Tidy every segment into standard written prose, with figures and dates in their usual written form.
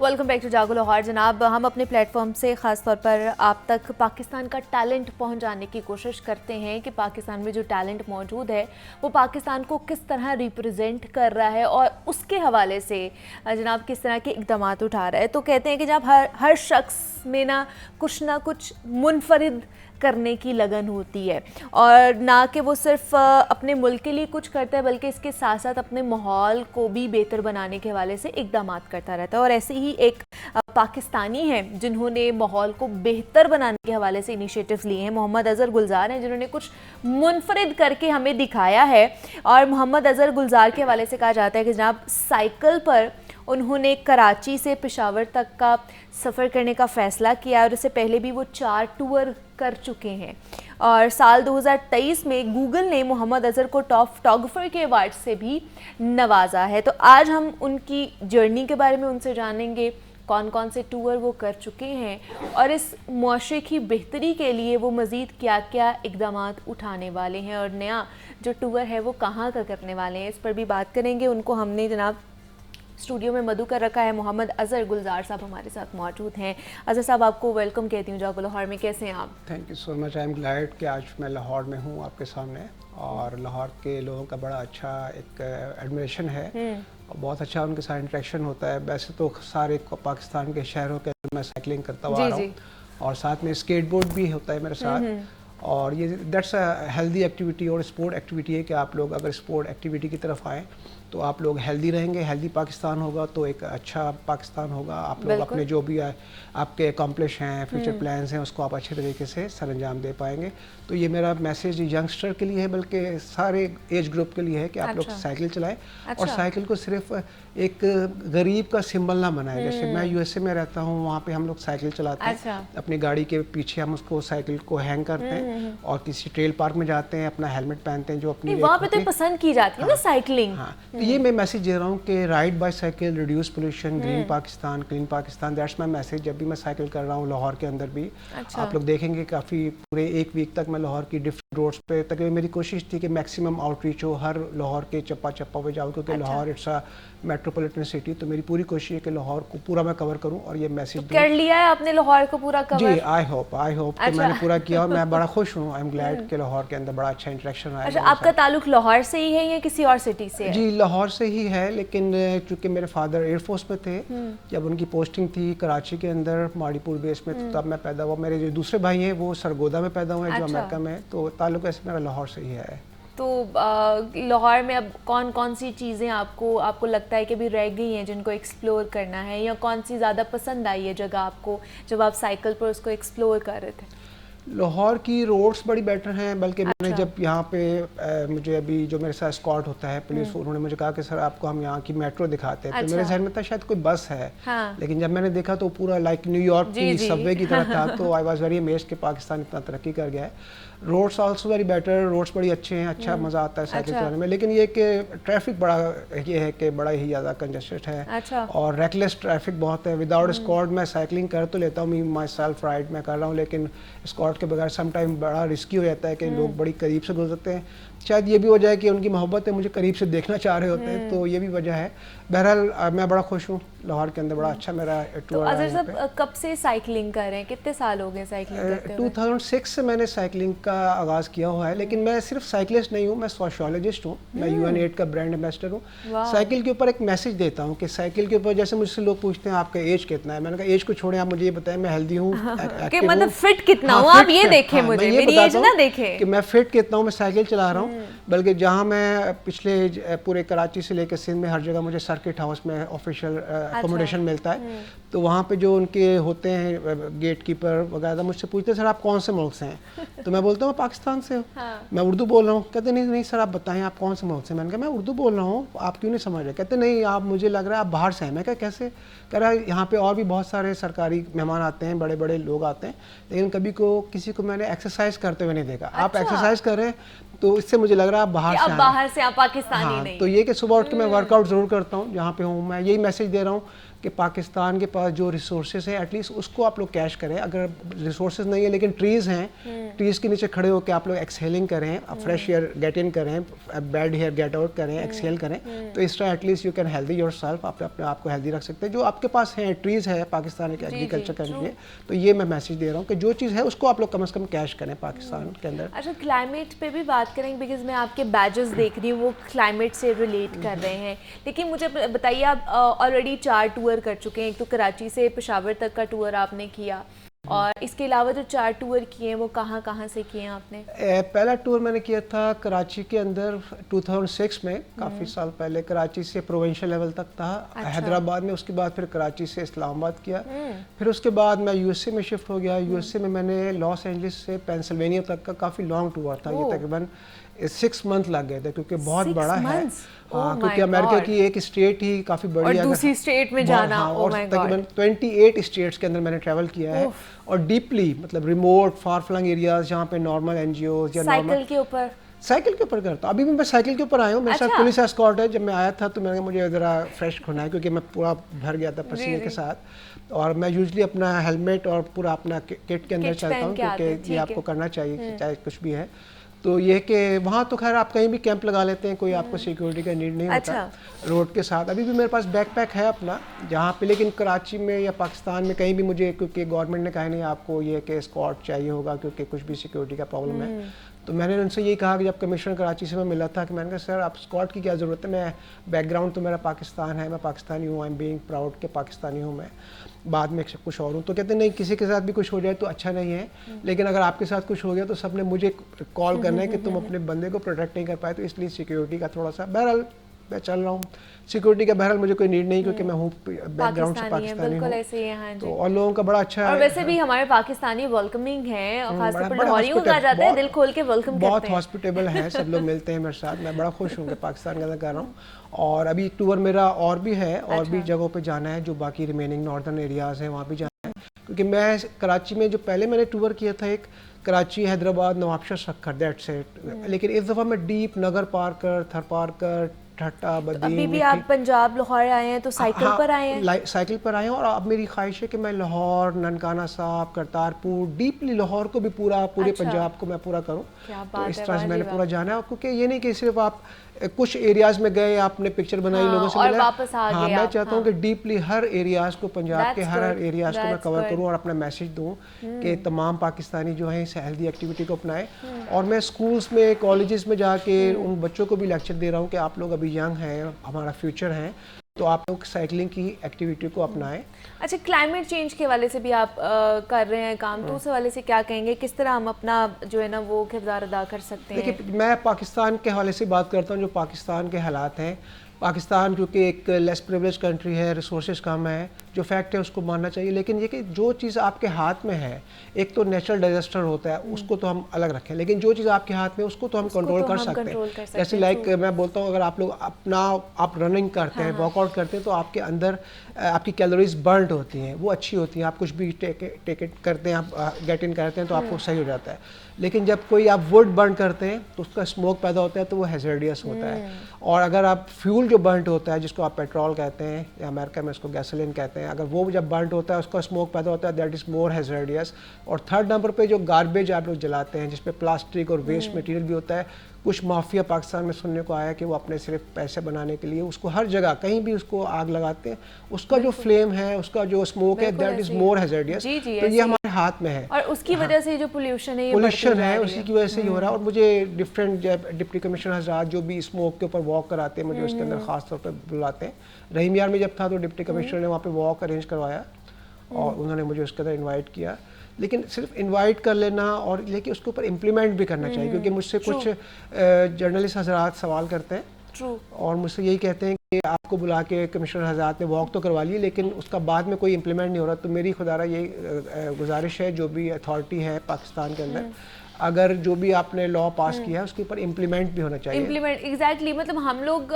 Welcome back to जागो लाहौर। जनाब, हम अपने प्लेटफॉर्म से ख़ास तौर पर आप तक पाकिस्तान का टैलेंट पहुंचाने की कोशिश करते हैं कि पाकिस्तान में जो टैलेंट मौजूद है वो पाकिस्तान को किस तरह रिप्रेजेंट कर रहा है और उसके हवाले से जनाब किस तरह के इक़दाम उठा रहा है। तो कहते हैं कि जब हर शख्स में ना कुछ मुनफरिद करने की लगन होती है और ना कि वो सिर्फ अपने मुल्क के लिए कुछ करता है बल्कि इसके साथ साथ अपने माहौल को भी बेहतर बनाने के हवाले से इक़दाम करता रहता है। और ऐसे ही एक पाकिस्तानी हैं जिन्होंने माहौल को बेहतर बनाने के हवाले से इनिशिएटिव्स लिए हैं। मोहम्मद अज़हर गुलजार हैं जिन्होंने कुछ मुनफरिद करके हमें दिखाया है। और मोहम्मद अज़हर गुलजार के हवाले से कहा जाता है कि जनाब साइकिल पर उन्होंने कराची से पेशावर तक का सफ़र करने का फ़ैसला किया और इससे पहले भी वो 4 टूर कर चुके हैं। और साल 2023 में गूगल ने मोहम्मद अज़हर को टॉप फोटोग्राफर के अवार्ड से भी नवाजा है। तो आज हम उनकी जर्नी के बारे में उनसे जानेंगे, कौन कौन से टूर वो कर चुके हैं और इस मुआशरे की बेहतरी के लिए वो मज़ीद क्या क्या इक़दाम उठाने वाले हैं और नया जो टूर है वो कहाँ का करने वाले हैं, इस पर भी बात करेंगे। उनको हमने जनाब स्टूडियो में मधु कर रखा है। मोहम्मद अज़हर गुलजार साहब हमारे साथ मौजूद हैं। अज़हर साहब, आपको वेलकम कहती हूँ जागो लाहौर में। कैसे हैं आप? Thank you so much. I am glad कि आज मैं लाहौर में हूँ आपके सामने और लाहौर के लोगों का बड़ा अच्छा एक एडमिरेशन है और बहुत अच्छा उनके साथ इंटरेक्शन होता है। वैसे तो सारे पाकिस्तान के शहरों के अंदर मैं साइकिलिंग करता हुआ आ रहा हूँ और साथ में स्केटबोर्ड भी होता है मेरे साथ। और ये दैट्स अ हेल्दी एक्टिविटी और स्पोर्ट एक्टिविटी है कि आप लोग अगर स्पोर्ट एक्टिविटी की तरफ आएँ तो आप लोग हेल्दी रहेंगे। हेल्दी पाकिस्तान होगा तो एक अच्छा पाकिस्तान होगा। आप लोग अपने जो भी आपके अकम्पलिश हैं, फ्यूचर प्लान्स हैं, उसको आप अच्छे तरीके से सर अंजाम दे पाएंगे। तो ये मेरा मैसेज यंगस्टर के लिए है, बल्कि सारे एज ग्रुप के लिए है कि आप लोग साइकिल चलाएं और साइकिल को सिर्फ एक गरीब का सिंबल ना बनाएं। जैसे मैं यूएसए में रहता हूँ, वहाँ पे हम लोग साइकिल चलाते हैं, अपनी गाड़ी के पीछे हम उसको साइकिल को हैंग करते हैं और किसी ट्रेल पार्क में जाते हैं, अपना हेलमेट पहनते हैं जो अपनी वहाँ पे तो पसंद की जाती है ना साइकिलिंग। तो ये मैं मैसेज दे रहा हूँ कि ride bye cycle, reduce pollution, green Pakistan, clean Pakistan, that's my message. जब भी मैं साइकिल कर रहा हूँ लाहौर के अंदर भी आप लोग देखेंगे काफ़ी पूरे एक वीक तक मैं लाहौर की डिफरेंट रोड्स पे तकरीबन मेरी कोशिश थी कि मैक्सिमम आउटरीच हो, हर लाहौर के चप्पा पे जाऊँ क्योंकि Lahore it's a metropolitan city. तो मेरी पूरी कोशिश है कि लाहौर को पूरा मैं कवर करूँ और ये मैसेज कर लिया है आपने लाहौर को पूरा कवर? जी, आई होप कि मैंने पूरा किया और मैं बड़ा खुश हूँ। आई एम ग्लैड कि लाहौर के अंदर बड़ा अच्छा इंटरेक्शन रहा है। अच्छा, आपका ताल्लुक लाहौर से ही है या किसी और सिटी से है? जी, लाहौर से ही है, लेकिन चूँकि मेरे फादर एयरफोर्स में थे, जब उनकी पोस्टिंग थी कराची के अंदर माड़ीपुर बेस में, तो तब मैं पैदा हुआ। मेरे जो दूसरे भाई हैं वो सरगोदा में पैदा हुए हैं, जो अमेरिका में, तो ताल्लुक ऐसे मेरा लाहौर से ही है। तो लाहौर में अब कौन कौन सी चीज़ें आपको लगता है कि भी रह गई हैं जिनको एक्सप्लोर करना है, या कौन सी ज़्यादा पसंद आई है जगह आपको जब आप साइकिल पर उसको एक्सप्लोर कर रहे थे? लाहौर की रोड्स बड़ी बेटर हैं, बल्कि मैंने जब यहाँ पे मुझे अभी जो मेरे साथ स्कॉट होता है पुलिस, उन्होंने मुझे कहा कि सर आपको हम यहाँ की मेट्रो दिखाते हैं। तो मेरे जहन में था शायद कोई बस है, लेकिन जब मैंने देखा तो पूरा लाइक न्यूयॉर्क की सबवे की तरह था। तो आई वाज वेरी अमेज्ड कि पाकिस्तान इतना तरक्की कर गया है। Roads also very better, roads बड़ी अच्छे हैं, अच्छा मज़ा आता है साइकिल चलाने में। लेकिन ये कि ट्रैफिक बड़ा ये है कि बड़ा ही ज़्यादा कंजेस्टेड है और रेकलेस ट्रैफिक बहुत है। विदाउट स्कॉट मैं साइकिलिंग कर तो लेता हूँ, माई सेल्फ राइड मैं कर रहा हूँ, लेकिन स्कॉट के बगैर सम टाइम बड़ा रिस्की हो जाता है कि लोग बड़ी करीब से गुजरते हैं। शायद ये भी वजह है कि उनकी मोहब्बत है, मुझे करीब से देखना चाह रहे होते हैं, तो ये भी वजह है। बहरहाल मैं बड़ा खुश हूँ, लाहौर के अंदर बड़ा अच्छा मेरा टूर रहा है। अज़हर साहब, कब से साइकिलिंग कर रहे हैं? कितने साल हो गए साइकिलिंग करते हुए? 2006 से मैंने साइकिलिंग का आगाज़ किया हुआ है, लेकिन मैं सिर्फ साइकिलिस्ट नहीं हूँ, मैं सोशियोलॉजिस्ट हूँ। मैं UN-8 का ब्रांड एम्बेसडर हूँ। साइकिल के ऊपर एक मैसेज देता हूँ कि साइकिल के ऊपर, जैसे मुझसे लोग पूछते हैं आपका एज कितना है, मैंने कहा एज को छोड़ें, आप मुझे ये बताएं मैं हेल्दी हूँ, मतलब फिट कितना हूँ, आप ये देखें, मुझे मेरी एज ना देखें कि मैं फिट कितना हूँ, मैं साइकिल चला रहा हूँ। बल्कि जहाँ मैं पिछले पूरे कराची से लेकर सिंध में हर जगह मुझे सर्किट हाउस में ऑफिशियल अकोमोडेशन मिलता है, तो वहाँ पे जो उनके होते हैं गेट कीपर वगैरह मुझसे पूछते हैं सर आप कौन से मुल्क से हैं? तो मैं बोलता हूँ पाकिस्तान से हूँ। मैं उर्दू बोल रहा हूँ। कहते नहीं सर आप बताएं आप कौन से मुल्क से? मैंने कहा मैं उर्दू बोल रहा हूँ, आप क्यों नहीं समझ रहे? कहते नहीं आप, मुझे लग रहा है आप बाहर से हैं। मैं कहा कैसे? कह रहा है यहाँ पे और भी बहुत सारे सरकारी मेहमान आते हैं, बड़े बड़े लोग आते हैं, लेकिन कभी किसी को मैंने एक्सरसाइज करते हुए नहीं देखा। आप एक्सरसाइज कर रहे हैं तो इससे मुझे लग रहा है आप बाहर से आप पाकिस्तानी नहीं। तो ये कि सुबह उठ के मैं वर्कआउट ज़रूर करता हूँ जहाँ पे हूँ। मैं यही मैसेज दे रहा हूँ कि पाकिस्तान के पास जो रिसोर्सेज है एटलीस्ट उसको आप लोग कैश करें। अगर रिसोर्सेज नहीं है लेकिन ट्रीज़ हैं, ट्रीज़ के नीचे खड़े होकर आप लोग एक्सहेलिंग करें, फ्रेश एयर गेट इन करें, बैड एयर गेट आउट करें, एक्सहेल करें, तो इस तरह at least you can healthy your self, आप अपने आप को हेल्दी रख सकते हैं। जो आपके पास है ट्रीज़ है पाकिस्तान के एग्रीकल्चर के लिए, तो ये मैं मैसेज दे रहा हूँ कि जो चीज़ है उसको आप लोग कम से कम कैश करें पाकिस्तान के अंदर। अच्छा, क्लाइमेट पे भी बात करेंगे बिकॉज मैं आपके बैजेस देख रही हूँ वो क्लाइमेट से रिलेट कर रहे हैं, लेकिन मुझे बताइए आप ऑलरेडी 4 टूर कर चुके हैं। एक तो कराची से पेशावर तक का टूर आपने किया, और इसके अलावा जो 4 टूर किए हैं वो कहाँ कहाँ से किए हैं आपने? पहला टूर मैंने किया था कराची के अंदर 2006 में, काफ़ी साल पहले। कराची से प्रोविंशियल लेवल तक था। अच्छा। हैदराबाद में, उसके बाद फिर कराची से इस्लामाबाद किया। फिर उसके बाद मैं यूएसए में शिफ्ट हो गया। यूएसए में मैंने लॉस एंजलिस से पेंसिल्वेनिया तक का काफ़ी लॉन्ग टूर था। ये तकरीबन 6 मंथ लग गए थे क्योंकि बहुत बड़ा है। हाँ, क्योंकि अमेरिका की एक स्टेट ही काफ़ी बड़ी है, और दूसरी स्टेट में जाना। हाँ, और तकरीबन 28 स्टेट्स के अंदर मैंने ट्रैवल किया है, और डीपली मतलब रिमोट फार फ्लंग एरियाज जहाँ पे नॉर्मल एनजीओज या साइकिल के ऊपर करता हूँ। अभी भी मैं साइकिल के ऊपर आया हूँ। मेरे साथ पुलिस एस्कॉर्ट है। जब मैं आया था तो मैंने मुझे ज़रा फ्रेश होना है क्योंकि मैं पूरा भर गया था पसीने के साथ, और मैं यूजुअली अपना हेलमेट और पूरा अपना किट के अंदर चलता हूँ क्योंकि ये आपको करना चाहिए चाहे कुछ भी है। तो ये कि वहाँ तो खैर आप कहीं भी कैंप लगा लेते हैं, कोई आपको सिक्योरिटी का नीड नहीं होता। रोड के साथ अभी भी मेरे पास बैकपैक है अपना जहाँ पे, लेकिन कराची में या पाकिस्तान में कहीं भी मुझे, क्योंकि गवर्नमेंट ने कहा नहीं आपको ये कि स्कॉट चाहिए होगा क्योंकि कुछ भी सिक्योरिटी का प्रॉब्लम है, तो मैंने उनसे यही कहा कि जब कमिश्नर कराची से मैं मिला था कि मैंने कहा सर आप स्कॉट की क्या ज़रूरत है, मैं बैकग्राउंड तो मेरा पाकिस्तान है, मैं पाकिस्तानी हूँ, आई एम बीइंग प्राउड के पाकिस्तानी हूँ मैं, बाद में कुछ और हूँ। तो कहते नहीं, किसी के साथ भी कुछ हो जाए तो अच्छा नहीं है, लेकिन अगर आपके साथ कुछ हो गया तो सबने मुझे कॉल करना है कि तुम अपने बंदे को प्रोटेक्ट नहीं कर पाए, तो इसलिए सिक्योरिटी का थोड़ा सा, बहरहाल मैं चल रहा हूँ सिक्योरिटी का, बहरहाल मुझे कोई नीड नहीं क्योंकि मैं हूँ बैकग्राउंड से पाकिस्तानी हूँ। ऐसे ही है, तो और लोगों का बड़ा अच्छा और वैसे भी हमारे पाकिस्तानी वेलकमिंग है, खासतौर पर लाहौरियों का जाता है दिल खोल के वेलकम करते हैं, बहुत हॉस्पिटेबल है, सब लोग मिलते हैं मेरे साथ। मैं बड़ा खुश हूँ कि पाकिस्तान के अंदर कर रहा हूँ, और अभी टूर मेरा और भी है, और भी जगहों पे जाना है, जो बाकी रिमेनिंग नॉर्दर्न एरियाज हैं वहाँ भी जाना है, क्योंकि मैं कराची में जो पहले मैंने टूर किया था, एक कराची, हैदराबाद, नवाबशाह सक्खर, दैट्स इट, लेकिन इस दफ़ा मैं डीप नगर पार्कर, थर पार्कर, ठट्टा, बदी, अभी भी आप पंजाब लाहौर आए हैं तो साइकिल पर आए हैं? साइकिल पर आए हैं, और अब मेरी ख्वाहिश है कि मैं लाहौर, ननकाना साहब, करतारपुर, डीपली लाहौर को भी पूरे पंजाब को मैं पूरा करूं। तो इस तरह से मैंने पूरा जाना है, क्योंकि ये नहीं कि सिर्फ आप कुछ एरियाज में गए, आपने पिक्चर बनाई, लोगों से मिला, वापस आ गए। मैं चाहता हूँ कि डीपली हर एरियाज को, पंजाब के हर एरियाज को मैं कवर करूँ और अपना मैसेज दूँ कि तमाम पाकिस्तानी जो हैं इस हेल्दी एक्टिविटी को अपनाएं। और मैं स्कूल्स में, कॉलेजेस में जाके उन बच्चों को भी लेक्चर दे रहा हूँ कि आप लोग अभी यंग हैं, हमारा फ्यूचर है, तो आप लोग साइकिलिंग की एक्टिविटी को अपनाएं। अच्छा, क्लाइमेट चेंज के वाले से भी आप कर रहे हैं काम, तो उस वाले से क्या कहेंगे, किस तरह हम अपना जो है ना वो किरदार अदा कर सकते हैं? देखिए, मैं पाकिस्तान के हवाले से बात करता हूँ, जो पाकिस्तान के हालात हैं। पाकिस्तान क्योंकि एक लेस प्रिविलेज कंट्री है, रिसोर्सेज कम है, जो फैक्ट है उसको मानना चाहिए, लेकिन ये कि जो चीज़ आपके हाथ में है, एक तो नेचुरल डिजास्टर होता है, उसको तो हम अलग रखें, लेकिन जो चीज़ आपके हाथ में है उसको तो हम कंट्रोल कर सकते हैं। जैसे लाइक मैं बोलता हूँ, अगर आप लोग आप रनिंग करते हैं, वर्कआउट करते हैं, तो आपके अंदर आपकी कैलोरीज बर्न होती हैं, वो अच्छी होती हैं, आप कुछ भी टेक इट करते हैं, आप गेट इन करते हैं तो आपको सही हो जाता है। लेकिन जब कोई आप वुड बर्न करते हैं तो उसका स्मोक पैदा होता है, तो वो हैजर्डियस होता है। और अगर आप फ्यूल जो बर्न होता है, जिसको आप पेट्रोल कहते हैं या अमेरिका में उसको गैसोलीन कहते हैं, अगर वो जब बर्न होता है उसका स्मोक पैदा होता है, दैट इज़ मोर हैजर्डियस। और थर्ड नंबर पे जो गार्बेज आप लोग जलाते हैं, जिसपे प्लास्टिक और वेस्ट मटेरियल भी होता है, कुछ माफिया पाकिस्तान में सुनने को आया कि वो अपने सिर्फ पैसे बनाने के लिए उसको हर जगह कहीं भी उसको आग लगाते हैं, उसका जो फ्लेम है, उसका जो स्मोक है, दैट इज मोर हैजर्डियस। तो ये हमारे हाथ में है, और उसकी वजह से जो पोल्यूशन है, उसी की वजह से ही हो रहा है। और मुझे डिफरेंट डिप्टी कमिश्नर हजरात जो भी स्मोक के ऊपर वॉक कराते हैं, मुझे उसके अंदर खास तौर पर बुलाते हैं। रहीम यार में जब था तो डिप्टी कमिश्नर ने वहाँ पे वॉक अरेंज करवाया और उन्होंने मुझे उसके अंदर इन्वाइट किया। लेकिन सिर्फ इनवाइट कर लेना और लेकिन उसके ऊपर इम्प्लीमेंट भी करना चाहिए, क्योंकि मुझसे कुछ जर्नलिस्ट हजरात सवाल करते हैं और मुझसे यही कहते हैं कि आपको बुला के कमिश्नर हजरात ने वॉक तो करवा ली, लेकिन उसका बाद में कोई इम्प्लीमेंट नहीं हो रहा। तो मेरी खुदारा यही गुजारिश है, जो भी अथॉरिटी है पाकिस्तान के अंदर, अगर जो भी आपने लॉ पास किया है उसके ऊपर इम्प्लीमेंट भी होना चाहिए। इम्प्लीमेंट एग्जैक्टली मतलब हम लोग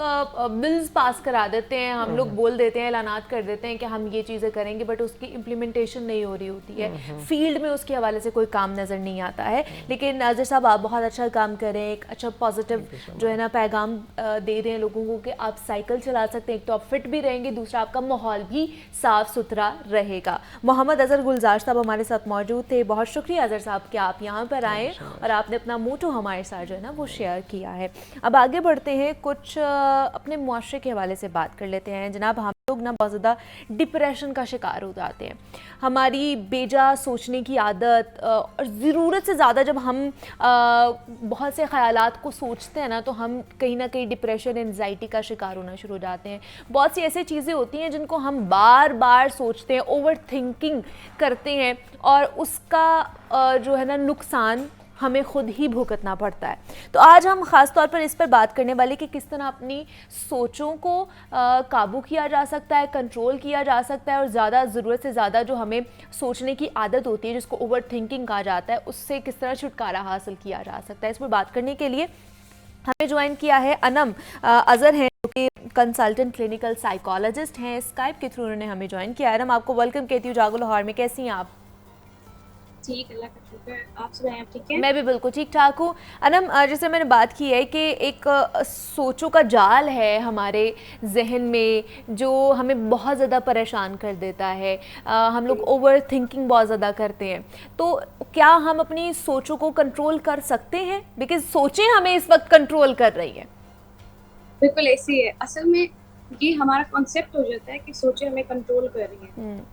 बिल्स पास करा देते हैं, हम लोग बोल देते हैं, ऐलानात कर देते हैं कि हम ये चीज़ें करेंगे, बट उसकी इम्प्लीमेंटेशन नहीं हो रही होती है, फील्ड में उसके हवाले से कोई काम नज़र नहीं आता है। लेकिन नाज़िर साहब आप बहुत अच्छा काम कर रहे हैं, एक अच्छा पॉजिटिव जो है ना पैगाम दे रहे हैं लोगों को कि आप साइकिल चला सकते हैं। एक तो आप फिट भी रहेंगे, दूसरा आपका माहौल भी साफ़ सुथरा रहेगा। मोहम्मद अज़हर गुलजार साहब हमारे साथ मौजूद थे। बहुत शुक्रिया अज़हर साहब कि आप यहाँ पर आए और आपने अपना मोटो हमारे साथ जो है ना वो शेयर किया है। अब आगे बढ़ते हैं, कुछ अपने मुआशरे के हवाले से बात कर लेते हैं। जनाब हम लोग ना बहुत ज़्यादा डिप्रेशन का शिकार हो जाते हैं, हमारी बेजा सोचने की आदत और ज़रूरत से ज़्यादा जब हम बहुत से ख़यालात को सोचते हैं ना तो हम कहीं ना कहीं डिप्रेशन एंजाइटी का शिकार होना शुरू हो जाते हैं। बहुत सी ऐसी चीज़ें होती हैं जिनको हम बार बार सोचते हैं, ओवर थिंकिंग करते हैं और उसका जो है ना नुकसान हमें खुद ही भुगतना पड़ता है। तो आज हम ख़ास तौर पर इस पर बात करने वाले कि किस तरह अपनी सोचों को काबू किया जा सकता है, कंट्रोल किया जा सकता है और ज़्यादा ज़रूरत से ज़्यादा जो हमें सोचने की आदत होती है जिसको ओवर थिंकिंग कहा जाता है उससे किस तरह छुटकारा हासिल किया जा सकता है। इस पर बात करने के लिए हमें ज्वाइन किया है अनम अज़हर हैं जो कि कंसल्टेंट क्लिनिकल साइकोलॉजिस्ट हैं। स्काइप के थ्रू उन्होंने हमें ज्वाइन किया है। अनम आपको वेलकम कहती हूँ जागो लाहौर में। कैसी हैं आप? ठीक, अल्लाह का शुक्र। आप सुनाएं, आप ठीक हैं? मैं भी बिल्कुल ठीक ठाक हूँ। अनम जैसे मैंने बात की है कि एक सोचों का जाल है हमारे जहन में जो हमें बहुत ज़्यादा परेशान कर देता है। हम लोग ओवर थिंकिंग बहुत ज़्यादा करते हैं, तो क्या हम अपनी सोचों को कंट्रोल कर सकते हैं? बिकॉज सोचें हमें इस वक्त कंट्रोल कर रही हैं। बिल्कुल ऐसे ही है। असल में ये हमारा कॉन्सेप्ट हो जाता है कि सोचें हमें कंट्रोल कर रही हैं।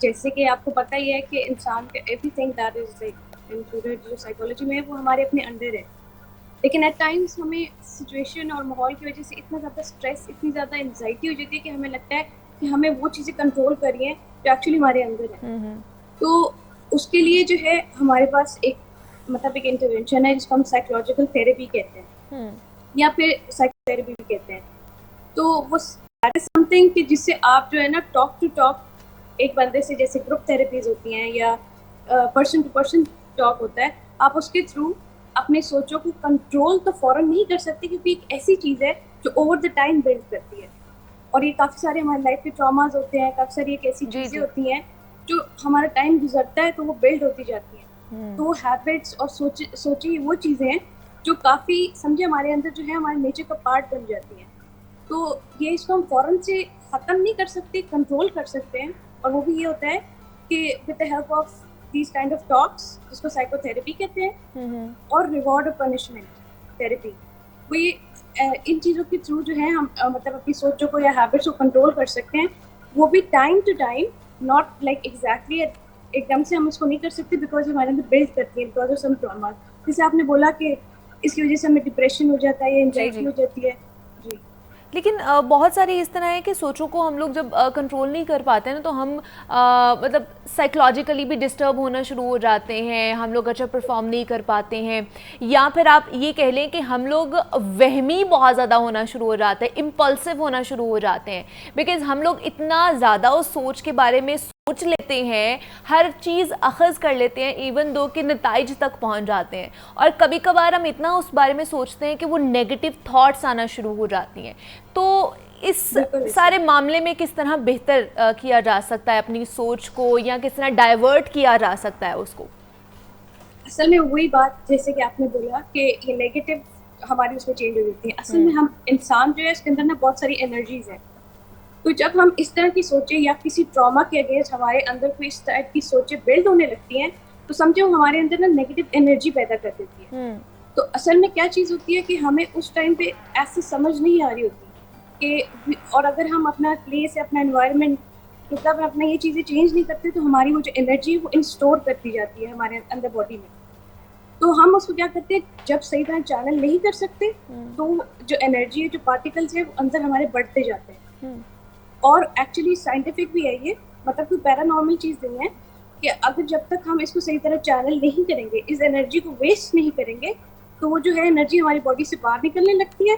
जैसे कि आपको पता ही है कि इंसान का everything that is like included जो साइकोलॉजी में है वो हमारे अपने अंडर है। लेकिन एट टाइम्स हमें सिचुएशन और माहौल की वजह से इतना ज़्यादा स्ट्रेस, इतनी ज़्यादा एंजाइटी हो जाती है कि हमें लगता है कि हमें वो चीज़ें कंट्रोल कर रही हैं जो एक्चुअली हमारे अंदर है। तो उसके लिए जो है हमारे पास एक मतलब एक इंटरवेंशन है जिसको हम साइकोलॉजिकल थेरेपी कहते हैं या फिर साइकोथेरेपी भी कहते हैं। तो वो दैट इज समथिंग कि जिससे आप जो है ना टॉक टू टॉक एक बंदे से, जैसे ग्रुप थेरेपीज होती हैं या पर्सन टू पर्सन टॉक होता है, आप उसके थ्रू अपने सोचों को कंट्रोल तो फ़ौरन नहीं कर सकते क्योंकि एक ऐसी चीज़ है जो ओवर द टाइम बिल्ड करती है। और ये काफ़ी सारे हमारे लाइफ के ट्रॉमास होते हैं, काफ़ी सारी एक ऐसी चीज़ें होती हैं जो हमारा टाइम गुजरता है तो वो बिल्ड होती जाती हैं। तो वो हैबिट्स और सोची वो चीज़ें हैं जो काफ़ी समझे हमारे अंदर जो है हमारे नेचर का पार्ट बन जाती हैं। तो ये इसको हम फ़ौरन से ख़त्म नहीं कर सकते, कंट्रोल कर सकते हैं। और वो भी ये होता है कि with the help of these kind of talks जिसको साइकोथेरेपी कहते हैं और रिवॉर्ड और पनिशमेंट थेरेपी, वो ये इन चीज़ों के थ्रू जो है हम मतलब अपनी सोचों को या हैबिट्स को कंट्रोल कर सकते हैं। वो भी time to time, not like exactly एकदम से हम इसको नहीं कर सकते बिकॉज हमारे अंदर बिल्ड करती है बिकॉज ऑफ सम ट्रॉमा। जैसे आपने बोला कि इसकी वजह से हमें डिप्रेशन हो जाता है या एंजाइटी हो जाती है। जी, लेकिन बहुत सारी इस तरह है कि सोचों को हम लोग जब कंट्रोल नहीं कर पाते ना तो हम मतलब साइकोलॉजिकली भी डिस्टर्ब होना शुरू हो जाते हैं, हम लोग अच्छा परफॉर्म नहीं कर पाते हैं, या फिर आप ये कह लें कि हम लोग वहमी बहुत ज़्यादा होना शुरू हो जाते हैं, इम्पल्सिव होना शुरू हो जाते हैं। बिकॉज़ हम लोग इतना ज़्यादा उस सोच के बारे में सोच लेते हैं, हर चीज़ अखज़ कर लेते हैं, इवन दो कि नताइज तक पहुंच जाते हैं। और कभी कभार हम इतना उस बारे में सोचते हैं कि वो नेगेटिव थॉट्स आना शुरू हो जाती हैं। तो इस सारे मामले में किस तरह बेहतर किया जा सकता है अपनी सोच को, या किस तरह डाइवर्ट किया जा सकता है उसको? असल में वही बात जैसे कि आपने बोला कि ये नेगेटिव हमारी उसमें चेंज हो जाती है। असल में हम इंसान जो है इसके अंदर ना बहुत सारी एनर्जीज है। तो जब हम इस तरह की सोचें या किसी ट्रॉमा के अगेंस्ट हमारे अंदर कोई इस टाइप की सोचें बिल्ड होने लगती हैं तो समझो हमारे अंदर ना नेगेटिव एनर्जी पैदा कर देती है। तो असल में क्या चीज़ होती है कि हमें उस टाइम पे ऐसी समझ नहीं आ रही होती कि, और अगर हम अपना प्लेस या अपना एनवायरनमेंट मतलब अपना ये चीज़ें चेंज नहीं करते तो हमारी वो जो एनर्जी है वो इंस्टोर करती जाती है हमारे अंदर बॉडी में। तो हम उसको क्या करते हैं, जब सही तरह चैनल नहीं कर सकते तो जो एनर्जी है, जो पार्टिकल्स है वो अंदर हमारे बढ़ते जाते हैं। और एक्चुअली साइंटिफिक भी है ये, मतलब कोई पैरानॉर्मल चीज़ नहीं है कि अगर जब तक हम इसको सही तरह चैनल नहीं करेंगे, इस एनर्जी को वेस्ट नहीं करेंगे, तो वो जो है एनर्जी हमारी बॉडी से बाहर निकलने लगती है,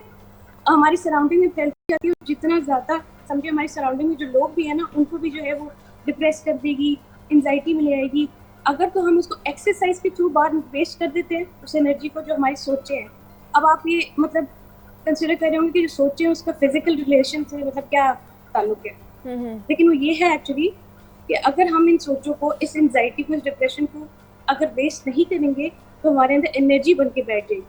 हमारी सराउंडिंग में फैलती जाती है। जितना ज़्यादा समझिए हमारी सराउंडिंग में जो लोग भी है ना उनको भी जो है वो डिप्रेस कर देगी, एंजाइटी में ले आएगी। अगर तो हम उसको एक्सरसाइज के थ्रू बाहर वेस्ट कर देते हैं उस एनर्जी को जो हमारी सोचे हैं। अब आप ये मतलब कंसिडर कर रहे होंगे कि जो सोचे हैं उसका फिजिकल रिलेशन से मतलब क्या ताल्लुक है, लेकिन वो ये है एक्चुअली कि अगर हम इन सोचों को, इस एंजाइटी को, इस डिप्रेशन को अगर वेस्ट नहीं करेंगे तो हमारे अंदर एनर्जी बन के बैठ जाएगी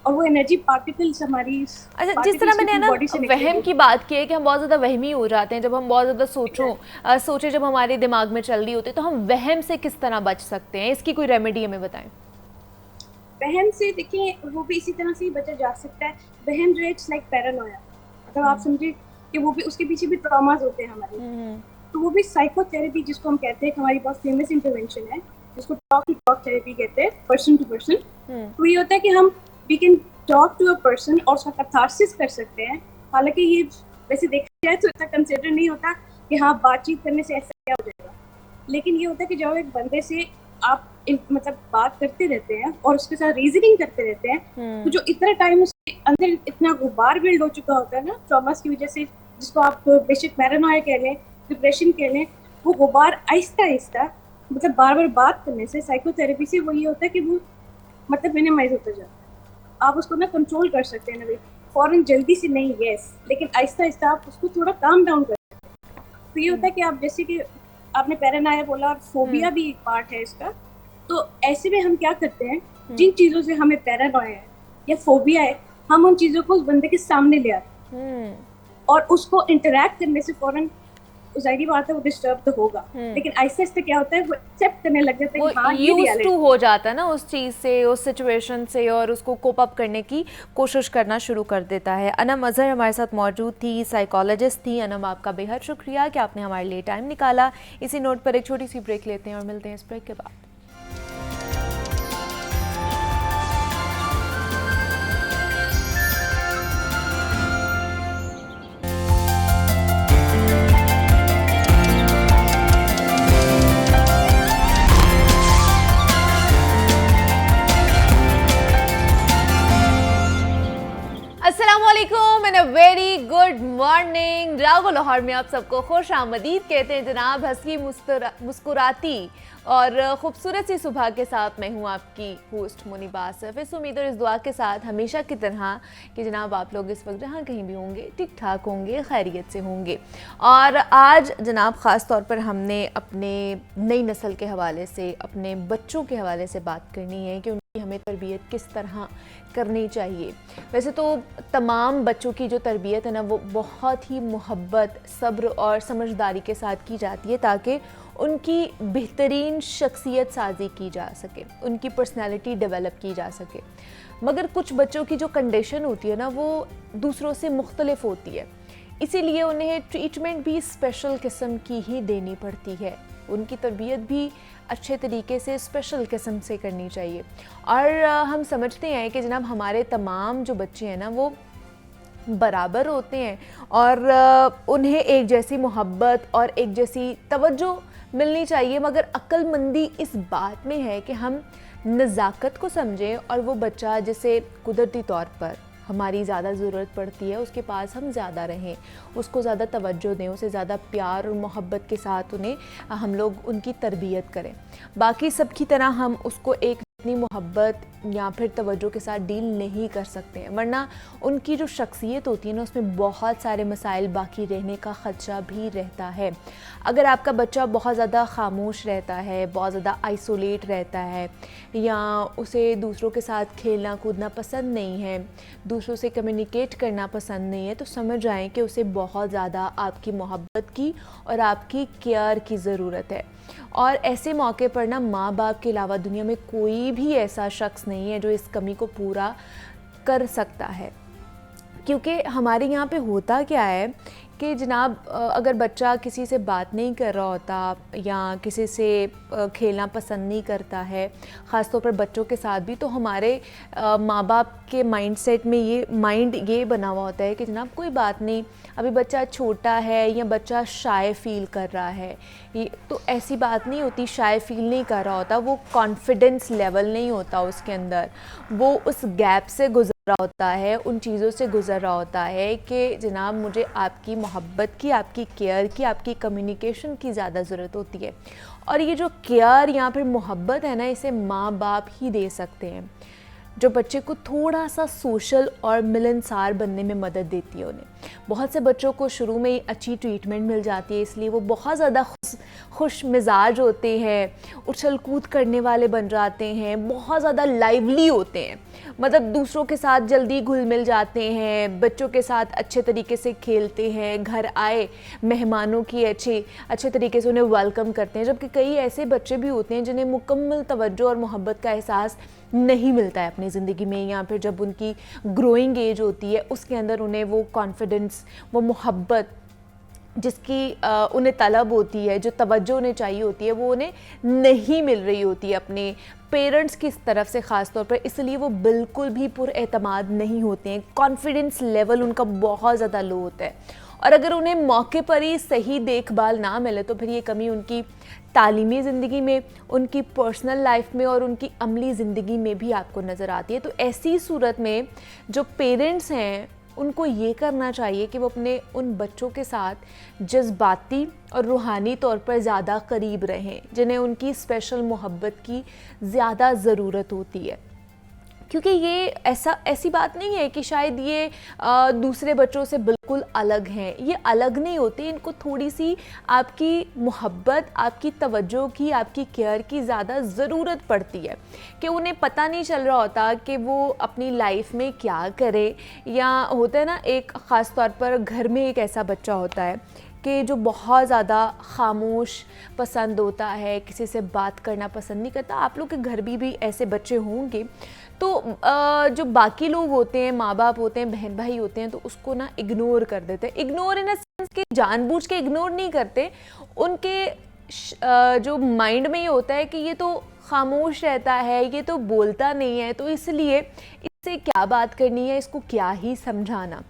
और वो एनर्जी पार्टिकल्स हमारी अच्छा, जिस तरह मैंने ना वहम की बात की है कि हम बहुत ज़्यादा वहमी हो जाते हैं जब हम बहुत ज़्यादा सोचें जब हमारे दिमाग में चल रही होती है, तो हम वहम से किस तरह बच सकते हैं? इसकी कोई रेमेडी हमें बताएं। वहम से देखिए वो भी इसी तरह से ही बचा जा सकता है। वहम जो है इट्स लाइक पैरानोया, मतलब आप समझे कि वो भी उसके पीछे भी ट्रॉमास होते हैं हमारे। तो वो भी साइकोथेरेपी जिसको हम कहते हैं, हमारी बहुत फेमस इंटरवेंशन है जिसको टॉक टू टॉक थेरेपी कहते हैं, पर्सन टू पर्सन। तो ये होता है कि हम we can talk to a person और उसका कैथारसिस कर सकते हैं। हालांकि ये वैसे देखा जाए तो इतना कंसिडर नहीं होता कि हाँ बातचीत करने से ऐसा क्या हो जाएगा, लेकिन ये होता है कि जब एक बंदे से आप मतलब बात करते रहते हैं और उसके साथ रीजनिंग करते रहते हैं, तो जो इतना टाइम उसके अंदर इतना गुबार बिल्ड हो चुका होता है ना ट्रॉमास की वजह से, जिसको आप बेशक पैरानोया कह लें, डिप्रेशन कह लें, वो गुबार आहिस्ता आहिस्ता मतलब बार बार बात करने से, साइकोथेरेपी से वो ये होता है कि वो मतलब मिनिमाइज होता जाता है। आप उसको ना कंट्रोल कर सकते हैं ना, फौरन जल्दी से नहीं, यस, लेकिन आहिस्ता आहिस्ता आप उसको थोड़ा काम डाउन कर सकते हैं। तो ये होता है कि आप जैसे कि आपने पैरानोया बोला और फोबिया भी एक पार्ट है इसका, तो ऐसे में हम क्या करते हैं, जिन चीज़ों से हमें पैरानोया है या फोबिया है, हम उन चीज़ों को उस बंदे के सामने ले आते हैं और उसको इंटरैक्ट करने से फौरन जाहिर बात है वो डिस्टर्ब तो होगा, लेकिन आहिस्ता आहिस्ता क्या होता है वो एक्सेप्ट करने लग जाता है कि हाँ ये यूज्ड टू हो जाता है ना उस चीज़ से, उस सिचुएशन से, और उसको कोप अप करने की कोशिश करना शुरू कर देता है। अनम अजहर हमारे साथ मौजूद थी, साइकोलॉजिस्ट थी। अनम, आपका बेहद शुक्रिया कि आपने हमारे लिए टाइम निकाला। इसी नोट पर एक छोटी सी ब्रेक लेते हैं और मिलते हैं इस ब्रेक के बाद। अस्सलामुअलैकुम and a very good morning. रागो लाहौर में आप सबको खुश आमदीद कहते हैं जनाब। हंसी मुस्कुराती और ख़ूबसूरत सी सुबह के साथ मैं हूँ आपकी होस्ट मुनीबा आसिफ। इस उम्मीद और इस दुआ के साथ हमेशा की तरह कि जनाब आप लोग इस वक्त जहाँ कहीं भी होंगे ठीक ठाक होंगे, खैरियत से होंगे। और आज जनाब ख़ास तौर पर हमने अपने नई नस्ल के हवाले से, अपने बच्चों के हवाले से बात करनी है कि उनकी हमें तरबियत किस तरह करनी चाहिए। वैसे तो तमाम बच्चों की जो तरबियत है ना वो बहुत ही मोहब्बत, सब्र और समझदारी के साथ की जाती है ताकि उनकी बेहतरीन शख्सियत साजी की जा सके, उनकी पर्सनालिटी डेवलप की जा सके। मगर कुछ बच्चों की जो कंडीशन होती है ना वो दूसरों से मुख्तलिफ होती है, इसीलिए उन्हें ट्रीटमेंट भी स्पेशल किस्म की ही देनी पड़ती है। उनकी तरबियत भी अच्छे तरीके से स्पेशल किस्म से करनी चाहिए। और हम समझते हैं कि जनाब हमारे तमाम जो बच्चे हैं ना वो बराबर होते हैं और उन्हें एक जैसी मोहब्बत और एक जैसी तवज्जो मिलनी चाहिए। मगर अक्लमंदी इस बात में है कि हम नज़ाकत को समझें और वो बच्चा जिसे कुदरती तौर पर हमारी ज़्यादा ज़रूरत पड़ती है उसके पास हम ज़्यादा रहें, उसको ज़्यादा तवज्जो दें, उसे ज़्यादा प्यार और मोहब्बत के साथ उन्हें हम लोग उनकी तरबियत करें। बाकी सब की तरह हम उसको एक इतनी मोहब्बत या फिर तवज्जो के साथ डील नहीं कर सकते हैं, वरना उनकी जो शख्सियत होती है ना उसमें बहुत सारे मसाइल बाकी रहने का ख़दशा भी रहता है। अगर आपका बच्चा बहुत ज़्यादा खामोश रहता है, बहुत ज़्यादा आइसोलेट रहता है या उसे दूसरों के साथ खेलना कूदना पसंद नहीं है, दूसरों से कम्युनिकेट करना पसंद नहीं है, तो समझ आएँ कि उसे बहुत ज़्यादा आपकी मोहब्बत की और आपकी केयर की ज़रूरत है। और ऐसे मौके पर ना माँ बाप के अलावा दुनिया में कोई भी ऐसा शख्स नहीं है जो इस कमी को पूरा कर सकता है। क्योंकि हमारे यहाँ पे होता क्या है कि जनाब अगर बच्चा किसी से बात नहीं कर रहा होता या किसी से खेलना पसंद नहीं करता है, ख़ास तौर पर बच्चों के साथ भी, तो हमारे माँ बाप के माइंडसेट में ये बना हुआ होता है कि जनाब कोई बात नहीं, अभी बच्चा छोटा है या बच्चा शाय फ़ील कर रहा है। तो ऐसी बात नहीं होती, शाय फ़ील नहीं कर रहा होता, वो कॉन्फिडेंस लेवल नहीं होता उसके अंदर, वो उस गैप से गुजर रहा होता है, उन चीज़ों से गुज़र रहा होता है कि जनाब मुझे आपकी मोहब्बत की, आपकी केयर की, आपकी कम्युनिकेशन की ज़्यादा ज़रूरत होती है। और ये जो केयर या फिर मोहब्बत है ना, इसे माँ बाप ही दे सकते हैं, जो बच्चे को थोड़ा सा सोशल और मिलनसार बनने में मदद देती है उन्हें। बहुत से बच्चों को शुरू में ही अच्छी ट्रीटमेंट मिल जाती है, इसलिए वो बहुत ज़्यादा खुश मिजाज होते हैं, उछल कूद करने वाले बन जाते हैं, बहुत ज़्यादा लाइवली होते हैं, मतलब दूसरों के साथ जल्दी घुल मिल जाते हैं, बच्चों के साथ अच्छे तरीके से खेलते हैं, घर आए मेहमानों की अच्छे तरीके से उन्हें वेलकम करते हैं। जबकि कई ऐसे बच्चे भी होते हैं जिन्हें मुकम्मल तवज्जो और मोहब्बत का एहसास नहीं मिलता है अपनी ज़िंदगी में, या फिर जब उनकी ग्रोइंग एज होती है उसके अंदर उन्हें वो कॉन्फिडेंस, वो मोहब्बत जिसकी उन्हें तलब होती है, जो तवज्जो उन्हें चाहिए होती है, वो उन्हें नहीं मिल रही होती है अपने पेरेंट्स की तरफ से ख़ास तौर पर। इसलिए वो बिल्कुल भी पुरएतमाद नहीं होते हैं, कॉन्फिडेंस लेवल उनका बहुत ज़्यादा लो होता है। और अगर उन्हें मौके पर ही सही देखभाल ना मिले तो फिर ये कमी उनकी तालीमी ज़िंदगी में, उनकी पर्सनल लाइफ में और उनकी अमली ज़िंदगी में भी आपको नज़र आती है। तो ऐसी सूरत में जो पेरेंट्स हैं उनको ये करना चाहिए कि वो अपने उन बच्चों के साथ जज्बाती और रूहानी तौर पर ज़्यादा करीब रहें, जिन्हें उनकी स्पेशल मोहब्बत की ज़्यादा ज़रूरत होती है। क्योंकि ये ऐसी बात नहीं है कि शायद ये दूसरे बच्चों से बिल्कुल अलग हैं, ये अलग नहीं होते, इनको थोड़ी सी आपकी मोहब्बत, आपकी तवज्जो की, आपकी केयर की ज़्यादा ज़रूरत पड़ती है कि उन्हें पता नहीं चल रहा होता कि वो अपनी लाइफ में क्या करे। या होता है ना, एक ख़ास तौर पर घर में एक ऐसा बच्चा होता है कि जो बहुत ज़्यादा खामोश पसंद होता है, किसी से बात करना पसंद नहीं करता। आप लोग के घर भी ऐसे बच्चे होंगे। तो जो बाकी लोग होते हैं, माँ बाप होते हैं, बहन भाई होते हैं, तो उसको ना इग्नोर कर देते हैं। इग्नोर इन अ सेंस कि जानबूझ के इग्नोर नहीं करते, उनके जो माइंड में ये होता है कि ये तो खामोश रहता है, ये तो बोलता नहीं है, तो इसलिए इससे क्या बात करनी है, इसको क्या ही समझाना।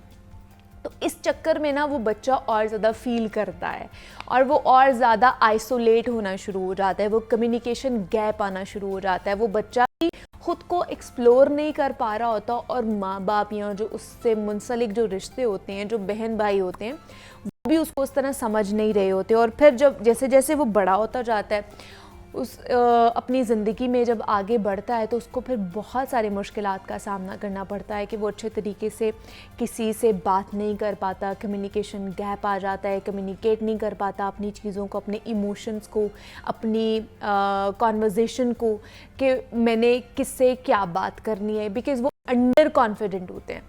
तो इस चक्कर में ना वो बच्चा और ज़्यादा फील करता है और वो और ज़्यादा आइसोलेट होना शुरू हो जाता है, वो कम्युनिकेशन गैप आना शुरू हो जाता है, वो बच्चा भी खुद को एक्सप्लोर नहीं कर पा रहा होता और माँ बाप या जो उससे मुंसलिक जो रिश्ते होते हैं, जो बहन भाई होते हैं, वो भी उसको उस तरह समझ नहीं रहे होते। और फिर जब जैसे जैसे वो बड़ा होता जाता है, अपनी ज़िंदगी में जब आगे बढ़ता है, तो उसको फिर बहुत सारी मुश्किलात का सामना करना पड़ता है कि वो अच्छे तरीके से किसी से बात नहीं कर पाता, कम्युनिकेशन गैप आ जाता है, कम्युनिकेट नहीं कर पाता अपनी चीज़ों को, अपने इमोशंस को, अपनी कॉन्वर्जेसन को, कि मैंने किससे क्या बात करनी है, बिकॉज़ वो अंडर कॉन्फिडेंट होते हैं।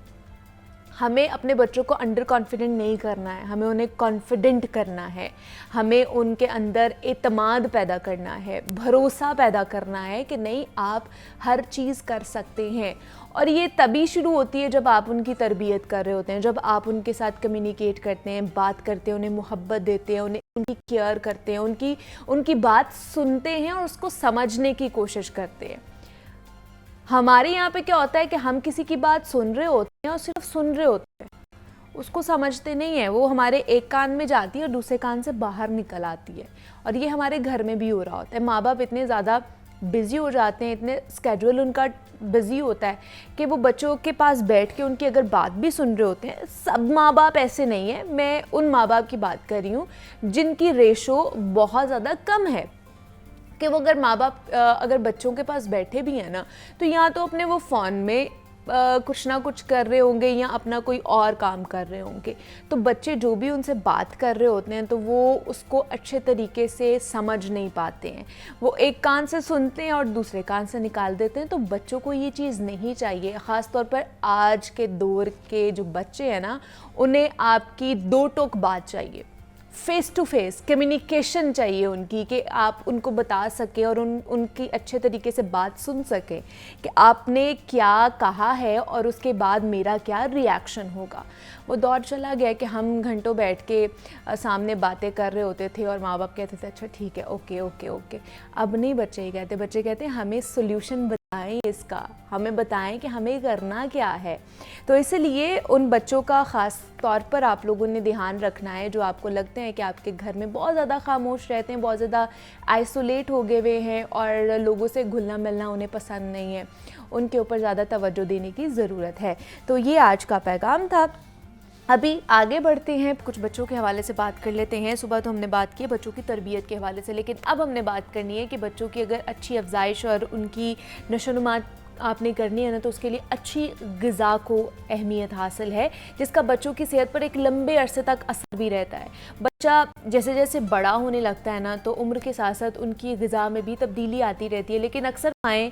हमें अपने बच्चों को अंडर कॉन्फिडेंट नहीं करना है, हमें उन्हें कॉन्फिडेंट करना है, हमें उनके अंदर एतमाद पैदा करना है, भरोसा पैदा करना है कि नहीं, आप हर चीज़ कर सकते हैं। और ये तभी शुरू होती है जब आप उनकी तरबियत कर रहे होते हैं, जब आप उनके साथ कम्युनिकेट करते हैं, बात करते हैं, उन्हें मोहब्बत देते हैं, उनकी केयर करते हैं, उनकी बात सुनते हैं और उसको समझने की कोशिश करते हैं। हमारे यहाँ पे क्या होता है कि हम किसी की बात सुन रहे होते हैं और सिर्फ सुन रहे होते हैं, उसको समझते नहीं है। वो हमारे एक कान में जाती है और दूसरे कान से बाहर निकल आती है। और ये हमारे घर में भी हो रहा होता है। माँ बाप इतने ज़्यादा बिज़ी हो जाते हैं, इतने स्केड्यूल उनका बिज़ी होता है कि वो बच्चों के पास बैठ के उनकी अगर बात भी सुन रहे होते हैं। सब माँ बाप ऐसे नहीं है, मैं उन माँ बाप की बात कर रही हूँ जिनकी रेशो बहुत ज़्यादा कम है, कि वो अगर माँ बाप अगर बच्चों के पास बैठे भी हैं ना, तो या तो अपने वो फ़ोन में कुछ ना कुछ कर रहे होंगे या अपना कोई और काम कर रहे होंगे। तो बच्चे जो भी उनसे बात कर रहे होते हैं तो वो उसको अच्छे तरीके से समझ नहीं पाते हैं। वो एक कान से सुनते हैं और दूसरे कान से निकाल देते हैं। तो बच्चों को ये चीज़ नहीं चाहिए। ख़ास तौर पर आज के दौर के जो बच्चे हैं ना, उन्हें आपकी दो टोक बात चाहिए, फेस टू फेस कम्युनिकेशन चाहिए उनकी, कि आप उनको बता सकें और उनकी अच्छे तरीके से बात सुन सकें कि आपने क्या कहा है और उसके बाद मेरा क्या रिएक्शन होगा। वो दौर चला गया कि हम घंटों बैठ के सामने बातें कर रहे होते थे और माँ बाप कहते थे अच्छा ठीक है, ओके ओके ओके। अब नहीं बच्चे ही कहते, बच्चे कहते हैं हमें सोल्यूशन बताएं इसका, हमें बताएं कि हमें करना क्या है। तो इसलिए उन बच्चों का ख़ास तौर पर आप लोगों ने ध्यान रखना है जो आपको लगते हैं कि आपके घर में बहुत ज़्यादा खामोश रहते हैं, बहुत ज़्यादा आइसोलेट हो गए हुए हैं और लोगों से घुलना मिलना उन्हें पसंद नहीं है। उनके ऊपर ज़्यादा तवज्जो देने की ज़रूरत है। तो ये आज का पैगाम था। अभी आगे बढ़ते हैं, कुछ बच्चों के हवाले से बात कर लेते हैं। सुबह तो हमने बात की बच्चों की तरबियत के हवाले से, लेकिन अब हमने बात करनी है कि बच्चों की अगर अच्छी अफजाइश और उनकी नशोनुमा आपने करनी है ना, तो उसके लिए अच्छी ग़िज़ा को अहमियत हासिल है, जिसका बच्चों की सेहत पर एक लंबे अरसे तक असर भी रहता है। बच्चा जैसे जैसे बड़ा होने लगता है ना, तो उम्र के साथ साथ उनकी ग़िज़ा में भी तब्दीली आती रहती है, लेकिन अक्सर माएँ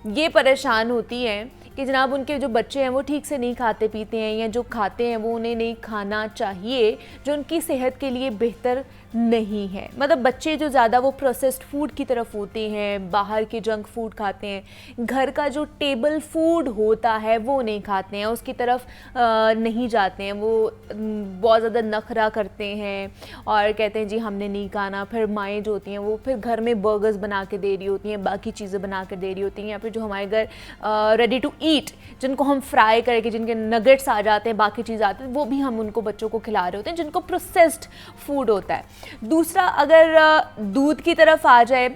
ये परेशान होती हैं कि जनाब उनके जो बच्चे हैं वो ठीक से नहीं खाते पीते हैं, या जो खाते हैं वो उन्हें नहीं खाना चाहिए, जो उनकी सेहत के लिए बेहतर नहीं है। मतलब बच्चे जो ज़्यादा वो प्रोसेस्ड फूड की तरफ होते हैं, बाहर के जंक फूड खाते हैं, घर का जो टेबल फूड होता है वो नहीं खाते हैं, उसकी तरफ नहीं जाते हैं। वो बहुत ज़्यादा नखरा करते हैं और कहते हैं जी हमने नहीं खाना। फिर माएँ जो होती हैं वो फिर घर में बर्गर्स बना के दे रही होती हैं, बाकी चीज़ें बना कर दे रही होती हैं, या फिर जो हमारे घर रेडी टू ईट जिनको हम फ्राई करके, जिनके नगेट्स आ जाते हैं, बाकी चीज़ आती है, वो भी हम उनको बच्चों को खिला रहे होते हैं, जिनको प्रोसेस्ड फूड होता है। दूसरा, अगर दूध की तरफ आ जाए,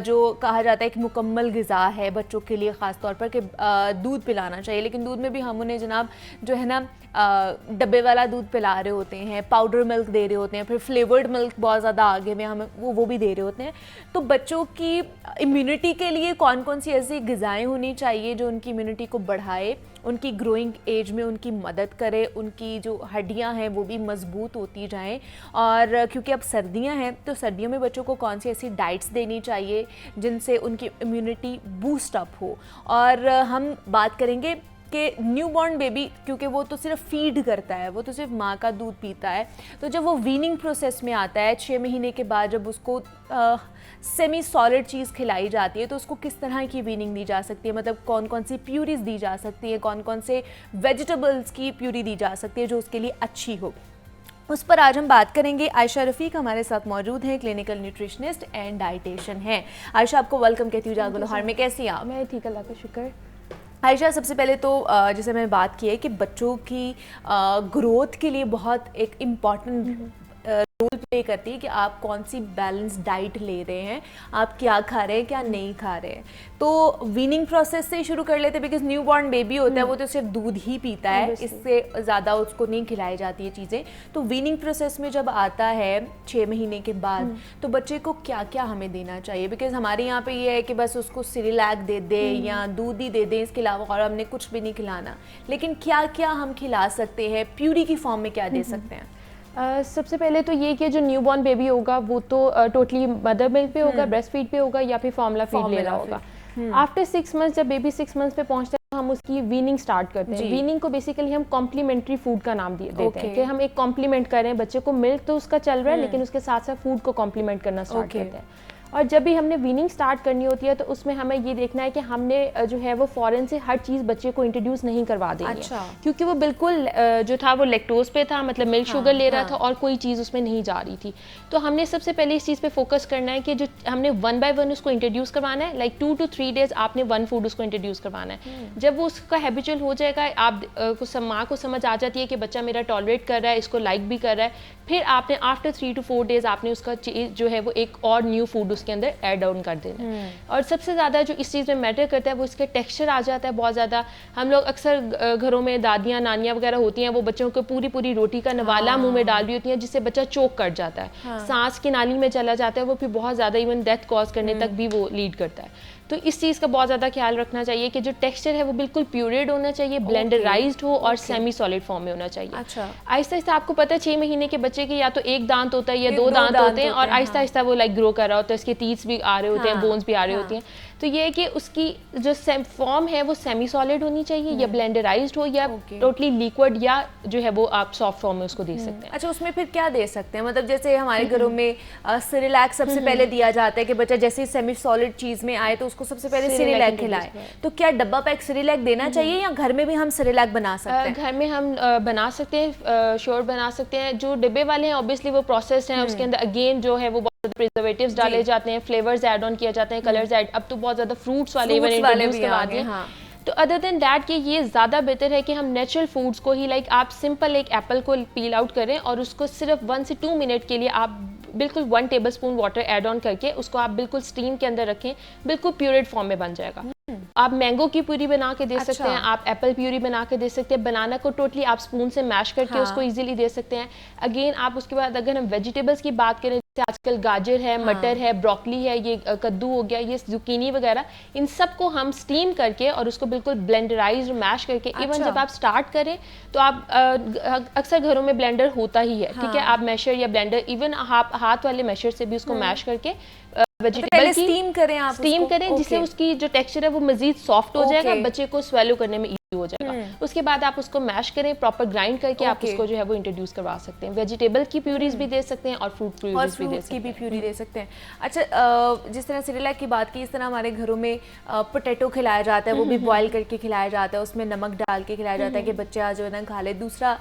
जो कहा जाता है कि मुकम्मल ग़िज़ा है बच्चों के लिए ख़ास तौर पर कि दूध पिलाना चाहिए, लेकिन दूध में भी हम उन्हें जनाब जो है ना डब्बे वाला दूध पिला रहे होते हैं, पाउडर मिल्क दे रहे होते हैं, फिर फ्लेवर्ड मिल्क बहुत ज़्यादा आगे में हमें वो भी दे रहे होते हैं। तो बच्चों की इम्यूनिटी के लिए कौन कौन सी ऐसी ग़िज़ाएँ होनी चाहिए जो उनकी इम्यूनिटी को बढ़ाए, उनकी ग्रोइंग एज में उनकी मदद करे, उनकी जो हड्डियां हैं वो भी मजबूत होती जाएं। और क्योंकि अब सर्दियां हैं, तो सर्दियों में बच्चों को कौन सी ऐसी डाइट्स देनी चाहिए जिनसे उनकी इम्यूनिटी बूस्ट अप हो। और हम बात करेंगे कि न्यूबॉर्न बेबी, क्योंकि वो तो सिर्फ फीड करता है, वो तो सिर्फ माँ का दूध पीता है, तो जब वो वीनिंग प्रोसेस में आता है 6 महीने के बाद, जब उसको सेमी सॉलिड चीज़ खिलाई जाती है, तो उसको किस तरह की वीनिंग दी जा सकती है, मतलब कौन कौन सी प्यूरीज दी जा सकती है, कौन कौन से वेजिटेबल्स की प्यूरी दी जा सकती है जो उसके लिए अच्छी हो, उस पर आज हम बात करेंगे। आयशा रफ़ीक हमारे साथ मौजूद हैं, क्लिनिकल न्यूट्रिशनिस्ट एंड डाइटिशियन हैं। आयशा, आपको वेलकम कहती हूँ जागो लोहार में। कैसी हैं आप? मैं ठीक, अल्लाह का शुक्र। आयशा, सबसे पहले तो जैसे मैंने बात की है कि बच्चों की ग्रोथ के लिए बहुत एक इम्पॉर्टेंट रोल प्ले करती है कि आप कौन सी बैलेंस डाइट ले रहे हैं, आप क्या खा रहे हैं, क्या नहीं खा रहे हैं। तो वीनिंग प्रोसेस से ही शुरू कर लेते हैं, बिकॉज न्यू बॉर्न बेबी होता है वो तो सिर्फ दूध ही पीता है, इससे ज़्यादा उसको नहीं खिलाई जाती है चीज़ें। तो वीनिंग प्रोसेस में जब आता है 6 महीने के बाद, तो बच्चे को क्या क्या हमें देना चाहिए? बिकॉज हमारे यहाँ पे ये है कि बस उसको सिरिलैक दे दें या दूध ही दे दें, इसके अलावा और हमने कुछ भी नहीं खिलाना। लेकिन क्या क्या हम खिला सकते हैं, प्यूरी की फॉर्म में क्या दे सकते हैं? सबसे पहले तो ये कि जो न्यूबॉर्न बेबी होगा वो तो टोटली मदर मिल्क पे होगा, ब्रेस्ट फीड पे होगा, या फिर फार्मूला फीड लेना होगा। आफ्टर 6 मंथ्स, जब बेबी 6 मंथ्स पे पहुंचता है, तो हम उसकी वीनिंग स्टार्ट करते हैं। वीनिंग को बेसिकली हम कॉम्प्लीमेंट्री फूड का नाम देते हैं कि हम एक कॉम्प्लीमेंट करें बच्चे को। मिल्क तो उसका चल रहा है, लेकिन उसके साथ साथ फूड को कॉम्प्लीमेंट करना स्टार्ट करते हैं। और जब भी हमने वीनिंग स्टार्ट करनी होती है, तो उसमें हमें ये देखना है कि हमने जो है वो फ़ौरन से हर चीज़ बच्चे को इंट्रोड्यूस नहीं करवा देंगे। अच्छा। क्योंकि वो बिल्कुल जो था वो लैक्टोज पे था, मतलब मिल्क शुगर ले रहा था और कोई चीज़ उसमें नहीं जा रही थी। तो हमने सबसे पहले इस चीज़ पे फोकस करना है कि जो हमने 1 बाय 1 उसको इंट्रोड्यूस करवाना है। लाइक 2 to 3 डेज आपने 1 फूड उसको इंट्रोड्यूस करवाना है। जब वो उसका हैबिचुअल हो जाएगा, आप माँ को समझ आ जाती है कि बच्चा मेरा टॉलरेट कर रहा है, इसको लाइक भी कर रहा है, फिर आपने आफ्टर 3 to 4 डेज आपने उसका चीज़ जो है वो एक और न्यू फूड उसके अंदर ऐड ऑन कर देना। और सबसे ज़्यादा जो इस चीज़ में मैटर करता है वो इसके टेक्सचर आ जाता है बहुत ज़्यादा। हम लोग अक्सर घरों में दादियाँ नानियाँ वगैरह होती हैं, वो बच्चों को पूरी पूरी रोटी का नवाला मुंह में डाल रही होती हैं, जिससे बच्चा चोक कर जाता है, सांस की नाली में चला जाता है, वो फिर बहुत ज़्यादा इवन डेथ कॉज करने तक भी वो लीड करता है। तो इस चीज़ का बहुत ज़्यादा ख्याल रखना चाहिए कि जो टेक्सचर है वो बिल्कुल प्यूरेड होना चाहिए, ब्लेंडराइज्ड हो और सेमी सॉलिड फॉर्म में होना चाहिए। अच्छा। आहिस्ता आहिस्ता आपको पता है 6 महीने के बच्चे के या तो एक दांत होता है या 2 दांत होते हैं, और आहिस्ता आहिस्ता वो लाइक ग्रो कर रहा होता है, इसके टीथ भी आ रहे होते हैं, बोन्स भी आ रहे होते हैं। तो ये है कि उसकी जो फॉर्म है वो सेमी सॉलिड होनी चाहिए, या ब्लेंडराइज्ड हो, या टोटली लिक्विड, या जो है वो आप सॉफ्ट फॉर्म में उसको दे सकते हैं। अच्छा, उसमें फिर क्या दे सकते हैं? मतलब जैसे हमारे घरों में सिरिलैक सबसे पहले दिया जाता है कि बच्चा जैसे सेमी सॉलिड चीज में आए तो उसको सबसे पहले सिरिलैक खिलाए। तो क्या डब्बा पैक सिरिलैक देना चाहिए, या घर में भी हम सिरिलैक बना सकते हैं? घर में हम बना सकते हैं, श्योर बना सकते हैं। जो डिब्बे वाले हैं ऑब्वियसली वो प्रोसेस्ड हैं, उसके अंदर अगेन जो है वो प्रिजर्वेटिव्स डाले जाते हैं, फ्लेवर्स ऐड ऑन किया जाते हैं, कलर्स ऐड, अब तो बहुत ज्यादा फ्रूट्स वाले इंट्रोड्यूस करवा दिए। तो अदर देन दैट कि ये ज़्यादा बेहतर है कि हम नेचुरल फूड्स को ही, लाइक आप सिंपल एक एप्पल को पील आउट करें और उसको सिर्फ 1 से 2 मिनट के लिए आप बिल्कुल 1 टेबलस्पून वाटर ऐड ऑन करके उसको आप बिल्कुल स्टीम के अंदर रखें, बिल्कुल प्यूरेड फॉर्म में बन जाएगा। आप मैंगो की प्यूरी बना के दे सकते हैं, अच्छा। आप एप्पल प्यूरी बना के दे सकते हैं, बनाना को टोटली आप स्पून से मैश करके हाँ। उसको इजीली दे सकते हैं। अगेन आप उसके बाद अगर हम वेजिटेबल्स की बात करें, जैसे आजकल गाजर है, मटर है, ब्रोकली है, ये कद्दू हो गया, ये जुकीनी वगैरह, इन सब को हम स्टीम करके और उसको बिल्कुल ब्लेंडराइज मैश करके, इवन अच्छा। जब आप स्टार्ट करें तो आप अक्सर घरों में ब्लेंडर होता ही है, ठीक है, आप मैशर या ब्लेंडर, इवन आप हाथ वाले मैशर से भी उसको मैश करके वेजिटेबल की स्टीम करें, आप स्टीम उसको? करें, जिससे ओके। उसकी जो टेक्सचर है वो मजीद सॉफ्ट हो जाएगा, ओके। बच्चे को स्वेलो करने में इजी हो जाएगा। उसके बाद आप उसको मैश करें, प्रॉपर ग्राइंड करके आप ओके। उसको जो है वो इंट्रोड्यूस करवा सकते हैं। वेजिटेबल की प्यूरीज भी दे सकते हैं और फ्रूट और प्यूरीज भी दे फ्रूट्स सकते की हैं। भी प्यूरी दे सकते हैं। अच्छा, जिस तरह सिरेलैक की बात की, इस तरह हमारे घरों में पोटैटो खिलाया जाता है, वो भी बॉयल करके खिलाया जाता है, उसमें नमक डाल के खिलाया जाता है कि बच्चा जो है ना खा ले। दूसरा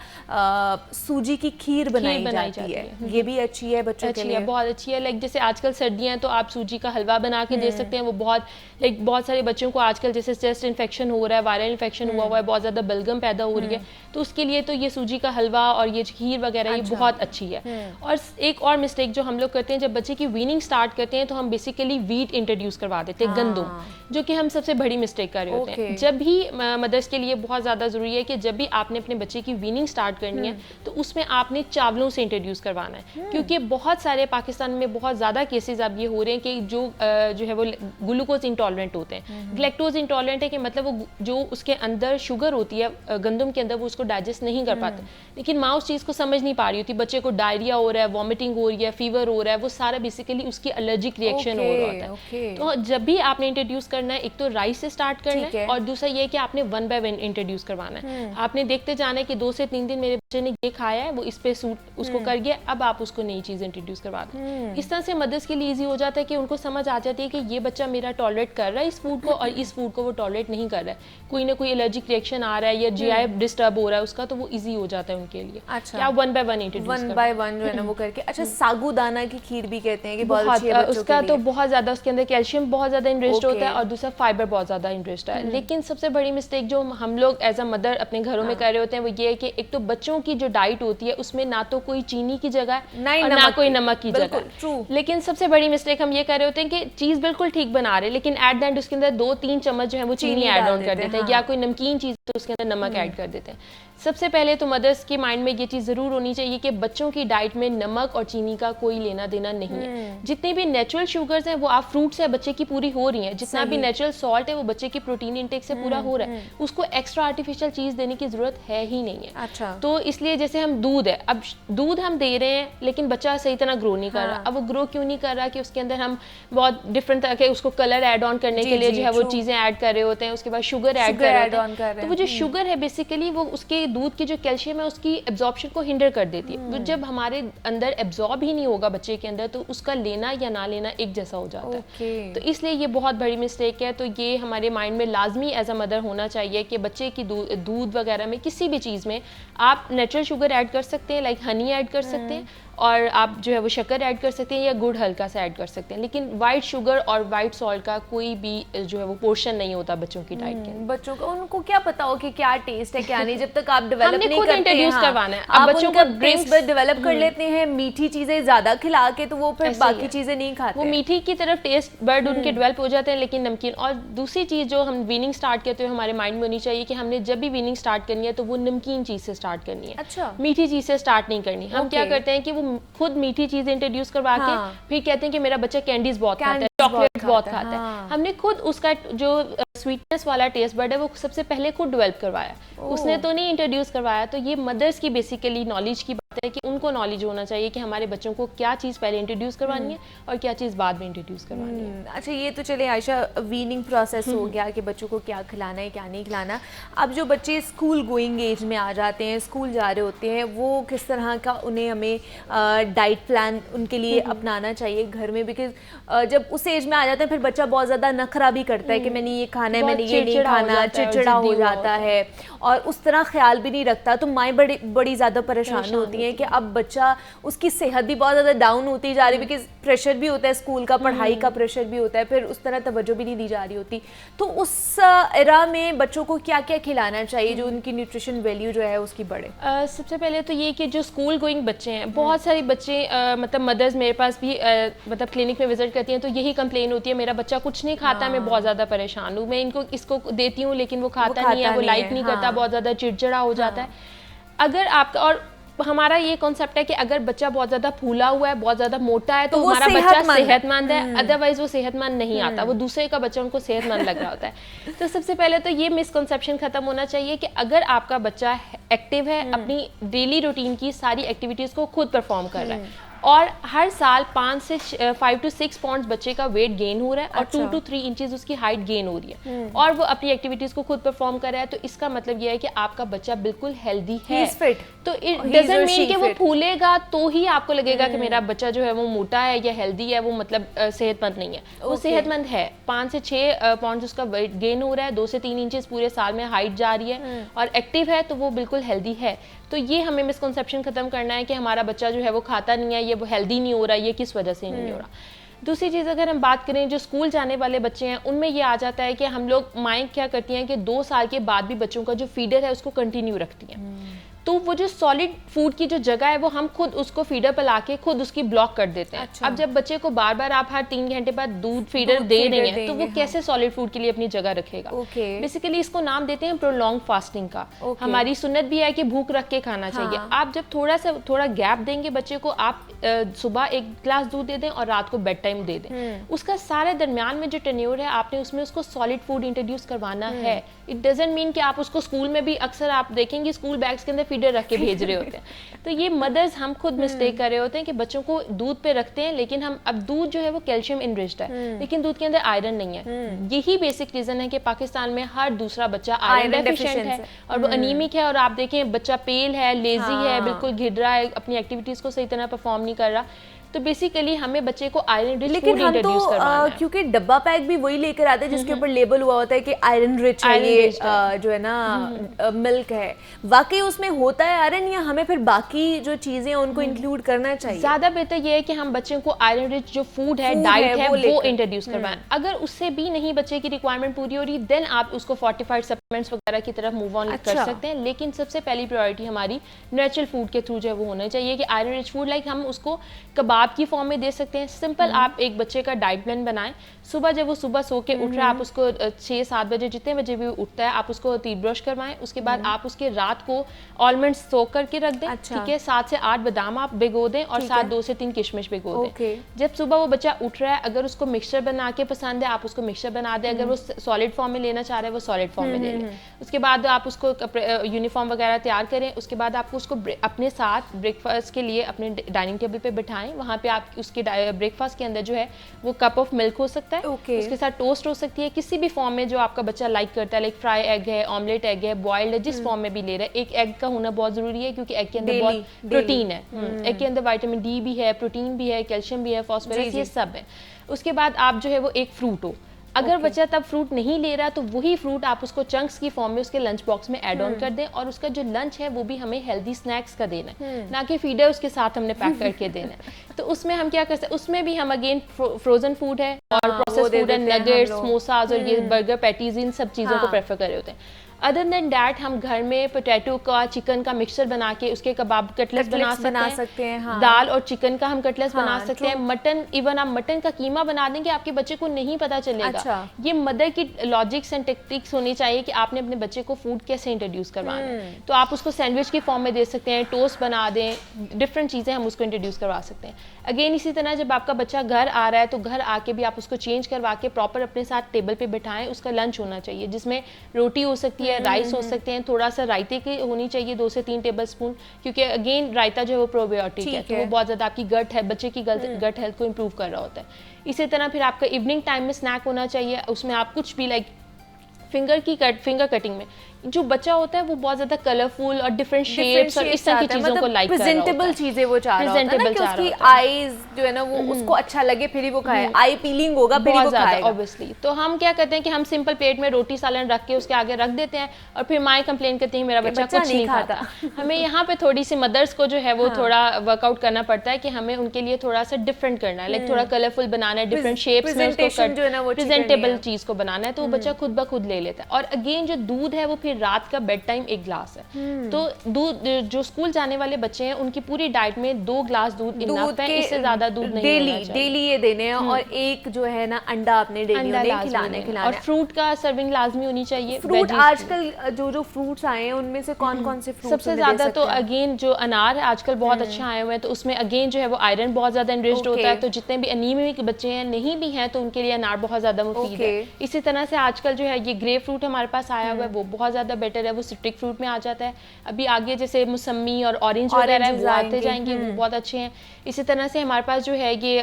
सूजी की खीर बनाई जाती है, ये भी अच्छी है बच्चों के अच्छी लिए। है, बहुत अच्छी है। लाइक जैसे आजकल सर्दियां हैं तो आप सूजी का हलवा बना के दे सकते हैं, वो बहुत सारे बच्चों को आजकल जैसे चेस्ट इन्फेक्शन हो रहा है, वायरल इन्फेक्शन हुआ हुआ है, बहुत ज़्यादा बलगम पैदा हो रही है, तो उसके लिए तो ये सूजी का हलवा और ये खीर वगैरह ये बहुत अच्छी है। और एक और मिस्टेक जो हम लोग करते हैं, जब बच्चे की वीनिंग स्टार्ट करते हैं तो हम बेसिकली वीट इंट्रोड्यूस करवा देते हैं, गंदुम, जो कि हम सबसे बड़ी मिस्टेक कर रहे होते हैं। जब भी मदर्स के लिए बहुत ज़्यादा ज़रूरी है कि जब भी आपने अपने बच्चे की वीनिंग स्टार्ट करनी है तो उसमें आपने चावलों से इंट्रोड्यूस करवाना है, क्योंकि बहुत सारे पाकिस्तान में बहुत ज़्यादा केसेस अब ये हो रहे हैं कि जो है वो ग्लूकोज इंटॉलरेंट होते हैं, ग्लैक्टोज इंटॉलरेंट है कि मतलब वो जो उसके अंदर शुगर होती है गंदम के अंदर, वो उसको डाइजेस्ट नहीं कर पाते, लेकिन माँ उस चीज़ को समझ नहीं पा रही होती, बच्चे को डायरिया हो रहा है, वॉमिटिंग हो रही है, फीवर हो रहा है, वो सारा बेसिकली उसकी एलर्जिक रिएक्शन हो रहा होता है। तो जब भी आपने इंट्रोड्यूस करना है, एक तो राइस से स्टार्ट करना है और दूसरा ये कि आपने 1 बाय 1 इंट्रोड्यूस करवाना है। आपने देखते जाना है कि 2 से 3 दिन मेरे बच्चे ने ये खाया है, वो इस पे सूट उसको कर गया, अब आप उसको नई चीज़ इंट्रोड्यूस करवा दें। इस तरह से मदर्स के लिए ईजी हो जाता है कि उनको समझ आ जाती है कि ये बच्चा मेरा टॉलरेट कर रहा है इस फूड को और इस फूड को वो टॉलरेट नहीं कर रहा है, कोई ना कोई एलर्जिक रिएक्शन आ रहा है या जीआई डिस्टर्ब हो रहा है उसका, तो वो ईजी हो जाता है उनके लिए। अच्छा, क्या 1 बाय 1 इंट्रोड्यूस 1 बाय 1 जो है ना वो करके। अच्छा, सागुदाना की खीर भी कहते हैं कि बहुत अच्छी है बच्चों उसका के तो लिए। बहुत ज़्यादा उसके अंदर कैल्शियम बहुत ज़्यादा इनरिच्ड ओके। होता है और दूसरा फाइबर बहुत ज़्यादा इनरिच्ड है। लेकिन सबसे बड़ी मिस्टेक जो हम लोग एज अ मदर अपने घरों में कर रहे होते हैं वो ये है कि एक तो बच्चों की जो डाइट होती है उसमें ना तो कोई चीनी की जगह है और ना कोई नमक की जगह। लेकिन सबसे बड़ी मिस्टेक हम ये कर रहे होते हैं कि चीज़ बिल्कुल ठीक बना रहे हैं, लेकिन एट द एंड उसके अंदर 2-3 चम्मच जो है वो चीनी ऐड ऑन कर देते हैं, या कोई नमकीन चीज़ तो उसके अंदर नमक ऐड कर देते हैं। सबसे पहले तो मदर्स के माइंड में ये चीज़ ज़रूर होनी चाहिए कि बच्चों की डाइट में नमक और चीनी का कोई लेना देना नहीं है। जितनी भी नेचुरल शुगर्स हैं वो आप फ्रूट से बच्चे की पूरी हो रही हैं, जितना भी नेचुरल सॉल्ट है वो बच्चे की प्रोटीन इंटेक से पूरा हो रहा है, उसको एक्स्ट्रा आर्टिफिशियल चीज़ देने की ज़रूरत है ही नहीं है। अच्छा, तो इसलिए जैसे हम दूध है, अब दूध हम दे रहे हैं लेकिन बच्चा सही तरह ग्रो नहीं कर रहा। अब वो ग्रो क्यों नहीं कर रहा कि उसके अंदर हम बहुत डिफरेंट तरह के उसको कलर ऐड ऑन करने के लिए जो है वो चीज़ें ऐड कर रहे होते हैं, उसके बाद शुगर ऐड कर रहे होते हैं। तो वो जो शुगर है बेसिकली वो उसके दूध की जो कैल्शियम है उसकी एब्जॉर्प्शन को हिंडर कर देती है। तो जब हमारे अंदर एब्जॉर्ब ही नहीं होगा बच्चे के अंदर तो उसका लेना या ना लेना एक जैसा हो जाता है। तो इसलिए ये बहुत बड़ी मिस्टेक है। तो ये हमारे माइंड में लाजमी एज अ मदर होना चाहिए कि बच्चे की दूध वगैरह में किसी भी चीज़ में आप नेचुरल शुगर ऐड कर सकते हैं, लाइक हनी ऐड कर सकते हैं और आप जो है वो शक्कर ऐड कर सकते हैं या गुड़ हल्का सा ऐड कर सकते हैं, लेकिन वाइट शुगर और वाइट सॉल्ट का कोई भी जो है वो पोर्शन नहीं होता बच्चों की डाइट के। बच्चों को उनको क्या पता हो कि क्या टेस्ट है क्या नहीं, जब तक आप डेवलप नहीं खुद करते इंट्रोड्यूस हैं। करवाना है। आप बच्चों उनका को टेस्ट बड डेवलप कर लेते हैं, मीठी चीजें ज्यादा खिला के, तो वो फिर बाकी चीजें नहीं खाते, वो मीठी की तरफ टेस्ट बर्ड उनके डेवलप हो जाते हैं, लेकिन नमकीन। और दूसरी चीज़ जो हम वीनिंग स्टार्ट करते हुए हमारे माइंड में होनी चाहिए कि हमने जब भी वीनिंग स्टार्ट करनी है तो वो नमकीन चीज़ से स्टार्ट करनी है। अच्छा, मीठी चीज़ से स्टार्ट नहीं करनी। हम क्या करते हैं कि वो खुद मीठी चीज़ इंट्रोड्यूस करवा के फिर कहते हैं कि मेरा बच्चा कैंडीज बहुत खाता है, चॉकलेट बहुत खाता है। हमने खुद उसका जो स्वीटनेस वाला टेस्ट बर्ड है वो सबसे पहले खुद डेवलप करवाया, उसने तो नहीं इंट्रोड्यूस करवाया। तो ये मदर्स की बेसिकली नॉलेज की बात है कि उनको नॉलेज होना चाहिए कि हमारे बच्चों को क्या चीज़ पहले इंट्रोड्यूस करवानी है और क्या चीज़ बाद में इंट्रोड्यूस करवानी है। अच्छा, ये तो चले आयशा वीनिंग प्रोसेस हो गया कि बच्चों को क्या खिलाना है क्या नहीं खिलाना। अब जो बच्चे स्कूल गोइंग एज में आ जाते हैं, स्कूल जा रहे होते हैं, वो किस तरह का उन्हें हमें डाइट प्लान उनके लिए अपनाना चाहिए घर में? बिकॉज जब उस एज में आ जाते हैं फिर बच्चा बहुत ज़्यादा नखरा भी करता है कि मैंने ये खाना है, मैंने ये नहीं खाना, चिड़चिड़ा हो जाता है और उस तरह ख्याल भी नहीं रखता। तो माएँ बड़ी ज़्यादा परेशान होती हैं हैं कि अब बच्चा, उसकी सेहत भी बहुत ज़्यादा डाउन होती जा रही है, बिकॉज प्रेशर भी होता है स्कूल का, पढ़ाई का प्रेशर भी होता है, फिर उस तरह तवज्जो भी नहीं दी जा रही होती। तो उस एरा में बच्चों को क्या क्या खिलाना चाहिए जो उनकी न्यूट्रिशन वैल्यू जो है उसकी बढ़े? सबसे पहले तो ये कि जो स्कूल गोइंग बच्चे हैं, बहुत सारे बच्चे मतलब मदर्स मेरे पास भी मतलब क्लिनिक में विजिट करती हैं तो यही कंप्लेन होती है, मेरा बच्चा कुछ नहीं खाता, मैं बहुत ज़्यादा परेशान हूँ, मैं इसको देती हूँ लेकिन वो खाता नहीं है, वो लाइक नहीं करता, बहुत ज़्यादा चिड़चिड़ा हो जाता है। अगर आपका, और हमारा ये कॉन्सेप्ट है कि अगर बच्चा बहुत ज़्यादा फूला हुआ है, बहुत ज़्यादा मोटा है तो हमारा बच्चा सेहतमंद है, अदरवाइज वो सेहतमंद नहीं आता, वो दूसरे का बच्चा उनको सेहतमंद लग रहा होता है। तो सबसे पहले तो ये मिसकंसेप्शन खत्म होना चाहिए कि अगर आपका बच्चा एक्टिव है, अपनी डेली रूटीन की सारी एक्टिविटीज़ को खुद परफॉर्म कर रहा है और हर साल 5 से 5 to 6 पाउंड्स बच्चे का वेट गेन हो रहा है और 2 to 3 इंचेस उसकी हाइट गेन हो रही है और वो अपनी एक्टिविटीज को खुद परफॉर्म कर रहा है, तो इसका मतलब ये है कि आपका बच्चा बिल्कुल हेल्दी है। तो इट डजंट मीन कि वो फूलेगा तो ही आपको लगेगा कि मेरा बच्चा जो है वो मोटा है या हेल्दी है, वो मतलब सेहतमंद नहीं है। वो सेहतमंद है, 5 से 6 पाउंड्स उसका वेट गेन हो रहा है, 2 से 3 इंचेस पूरे साल में हाइट जा रही है और एक्टिव है, तो वो बिल्कुल हेल्दी है। तो ये हमें मिसकंसेप्शन खत्म करना है कि हमारा बच्चा जो है वो खाता नहीं है, ये वो हेल्दी नहीं हो रहा, ये किस वजह से नहीं हो रहा। दूसरी चीज़ अगर हम बात करें जो स्कूल जाने वाले बच्चे हैं, उनमें ये आ जाता है कि हम लोग माएँ क्या करती हैं कि 2 साल के बाद भी बच्चों का जो फीडर है उसको कंटिन्यू रखती हैं। तो वो जो सॉलिड फूड की जो जगह है वो हम खुद उसको फीडर पर लाके खुद उसकी ब्लॉक कर देते हैं। अच्छा। अब जब बच्चे को बार बार आप हर 3 घंटे बाद दूध फीडर दे रहे हैं तो वो कैसे सॉलिड फूड के लिए अपनी जगह रखेगा? बेसिकली इसको नाम देते हैं प्रोलॉन्ग फास्टिंग का। हमारी सुन्नत भी है कि भूख रख के खाना चाहिए। आप जब थोड़ा गैप देंगे बच्चे को, आप सुबह 1 गिलास दूध दे दें और रात को बेड टाइम दे दें, उसका सारे दरमियान में जो टेन्योर है आपने उसमें उसको सॉलिड फूड इंट्रोड्यूस करवाना है। इट डजंट मीन कि आप उसको स्कूल में भी, अक्सर आप देखेंगे स्कूल बैग्स के अंदर फीडर रख के भेज रहे होते हैं। तो ये मदर्स हम खुद मिस्टेक कर रहे होते हैं कि बच्चों को दूध पे रखते हैं, लेकिन हम अब दूध जो है वो कैल्शियम इनरिच्ड है लेकिन दूध के अंदर आयरन नहीं है। यही बेसिक रीजन है कि पाकिस्तान में हर दूसरा बच्चा आयरन डेफिशिएंट है और वो अनीमिक है। और आप देखें बच्चा पेल है, लेजी है, बिल्कुल घिर रहा है, अपनी एक्टिविटीज को सही तरह परफॉर्म नहीं कर रहा। तो बेसिकली हमें बच्चे को आयरन रिच फूड इंट्रोड्यूस करवाना है। क्योंकि डब्बा पैक भी वही लेकर आते हैं जिसके ऊपर लेबल हुआ होता है कि आयरन रिच है, ये जो है ना मिल्क है। वाकई उसमें होता है आयरन, या हमें फिर बाकी जो चीजें उनको इंक्लूड करना चाहिए? ज्यादा बेहतर ये है कि हम बच्चों को आयरन रिच जो फूड है, डाइट है, वो इंट्रोड्यूस करवाएं। अगर उससे भी नहीं बच्चे की रिक्वायरमेंट पूरी हो रही, देन आप उसको फोर्टिफाइड सप्लीमेंट्स वगैरह की तरफ मूव ऑन कर सकते हैं। लेकिन सबसे पहली प्रायोरिटी हमारी नेचुरल फूड के थ्रू जो है वो होना चाहिए कि आयरन रिच फूड, लाइक हम उसको कबाब की फॉर्म में दे सकते हैं। सिंपल आप एक बच्चे का डाइट प्लान बनाएं। सुबह जब वो सुबह सो के उठ रहा है, आप उसको 6-7 बजे जितने बजे भी उठता है आप उसको टीथ ब्रश करवाएं। उसके बाद आप उसके रात को ऑलमंड्स सोक करके रख दें। ठीक है, 7 से 8 बादाम आप भिगो दें और साथ 2 से 3 किशमिश भिगो दें। जब सुबह वो बच्चा उठ रहा है, अगर उसको मिक्सचर बना के पसंद है आप उसको मिक्सचर बना दें। अगर वो सॉलिड फॉर्म में लेना चाह रहे हैं वो सॉलिड फॉर्म में ले लें। उसके बाद आप उसको यूनिफॉर्म वगैरह तैयार करें। उसके बाद आपको उसको अपने साथ ब्रेकफास्ट के लिए अपने डाइनिंग टेबल पे बिठाएं। वहाँ पे आप उसके ब्रेकफास्ट के अंदर जो है वो कप ऑफ मिल्क हो सकता है, उसके साथ टोस्ट हो सकती है, किसी भी फॉर्म में जो आपका बच्चा लाइक करता है, लाइक फ्राई एग है, ऑमलेट एग है, बॉइल्ड है, जिस फॉर्म में भी ले रहा है। एक एग का होना बहुत जरूरी है क्योंकि एग के अंदर बहुत प्रोटीन है। एग के अंदर विटामिन डी भी है, प्रोटीन भी है, कैल्शियम भी है, फास्फोरस, ये सब है। उसके बाद आप जो है वो एक फ्रूट हो, अगर बच्चा तब फ्रूट नहीं ले रहा तो वही फ्रूट आप उसको चंक्स की फॉर्म में उसके लंच बॉक्स में ऐड ऑन कर दें। और उसका जो लंच है वो भी हमें हेल्दी स्नैक्स का देना है, ना कि फीडर उसके साथ हमने पैक करके देना है। तो उसमें हम क्या कर सकते हैं, उसमें भी हम अगेन फ्रोजन फूड है और प्रोसेस्ड फूड है, नगेट्स, समोसाज और ये बर्गर पैटीज, इन सब चीज़ों को प्रेफर कर रहे होते हैं। अदर देन डैट हम घर में पोटैटो का, चिकन का मिक्सचर बना के उसके कबाब कटलेट्स बना सकते हैं। हाँ। दाल और चिकन का हम कटलेट्स बना सकते हैं। मटन, इवन आप मटन का कीमा बना देंगे, आपके बच्चे को नहीं पता चलेगा। अच्छा। ये मदर की लॉजिक्स एंड टेक्निक्स होनी चाहिए कि आपने अपने बच्चे को फूड कैसे इंट्रोड्यूस करवाना है। तो आप उसको सैंडविच की फॉर्म में दे सकते हैं, टोस्ट बना दें, डिफरेंट चीज़ें हम उसको इंट्रोड्यूस करवा सकते हैं। अगेन इसी तरह जब आपका बच्चा घर आ रहा है तो घर आके भी आप उसको चेंज करवा के प्रॉपर अपने साथ टेबल पे बिठाएं। उसका लंच होना चाहिए जिसमें रोटी हो सकती है, राइस हो सकते हैं, थोड़ा सा रायते की होनी चाहिए 2 से 3 टेबल स्पून, क्योंकि अगेन रायता जो है वो प्रोबायोटिक है, तो वो बहुत ज़्यादा आपकी गट है, बच्चे की गट हेल्थ को इम्प्रूव कर रहा होता है। इसी तरह फिर आपका इवनिंग टाइम में स्नैक होना चाहिए, उसमें आप कुछ भी लाइक फिंगर कटिंग में जो बच्चा होता है वो बहुत ज्यादा कलरफुल और डिफरेंट शेप्स और इस तरह की चीजों को लाइक कर रहा होता है, प्रेजेंटेबल चीजें वो चाह रहा होता है ना कि उसकी आईज जो है ना वो उसको अच्छा लगे फिर ही वो खाए, आई पीलिंग होगा फिर ही वो खाएगा ऑब्वियसली। तो हम क्या करते हैं कि हम सिंपल प्लेट में रोटी सालन रख के उसके आगे रख देते हैं और फिर माएँ कंप्लेन करती हैं मेरा बच्चा कुछ नहीं खाता। हमें यहाँ पे थोड़ी सी मदर्स को जो है वो थोड़ा वर्कआउट करना पड़ता है कि हमें उनके लिए थोड़ा सा डिफरेंट करना है, लाइक थोड़ा कलरफुल बनाना है, डिफरेंट शेप्स में उसको प्रेजेंटेबल चीज को बनाना है, तो वो बच्चा खुद ब खुद ले लेता है। और अगेन जो दूध है वो फिर रात का बेड टाइम 1 ग्लास है। तो दूध जो स्कूल जाने वाले बच्चे हैं उनकी पूरी डाइट में 2 ग्लास दूध इनफ है, इससे ज्यादा दूध नहीं होना चाहिए। डेली ये देने हैं और एक जो है ना अंडा आपने डेली खिलाने और फ्रूट का सर्विंग लाजमी होनी चाहिए। फ्रूट आजकल जो फ्रूट्स आए हैं उनमें से कौन से फ्रूट सबसे ज्यादा तो अगेन जो अनार है आजकल बहुत अच्छा आए हुए हैं, तो उसमें अगेन जो है वो आयरन बहुत ज्यादा एनरिच्ड होता है, तो जितने भी अनीमिक बच्चे हैं नहीं भी हैं तो उनके लिए अनार बहुत ज्यादा मुफीद है। इसी तरह से आजकल जो है ये ग्रेप फ्रूट हमारे पास आया हुआ है, वो बहुत ज्यादा बेटर है, वो सिट्रिक फ्रूट में आ जाता है। अभी आगे जैसे मौसमी और ऑरेंज वगैरह है वो आते जाएंगे, वो बहुत अच्छे हैं। इसी तरह से हमारे पास जो है ये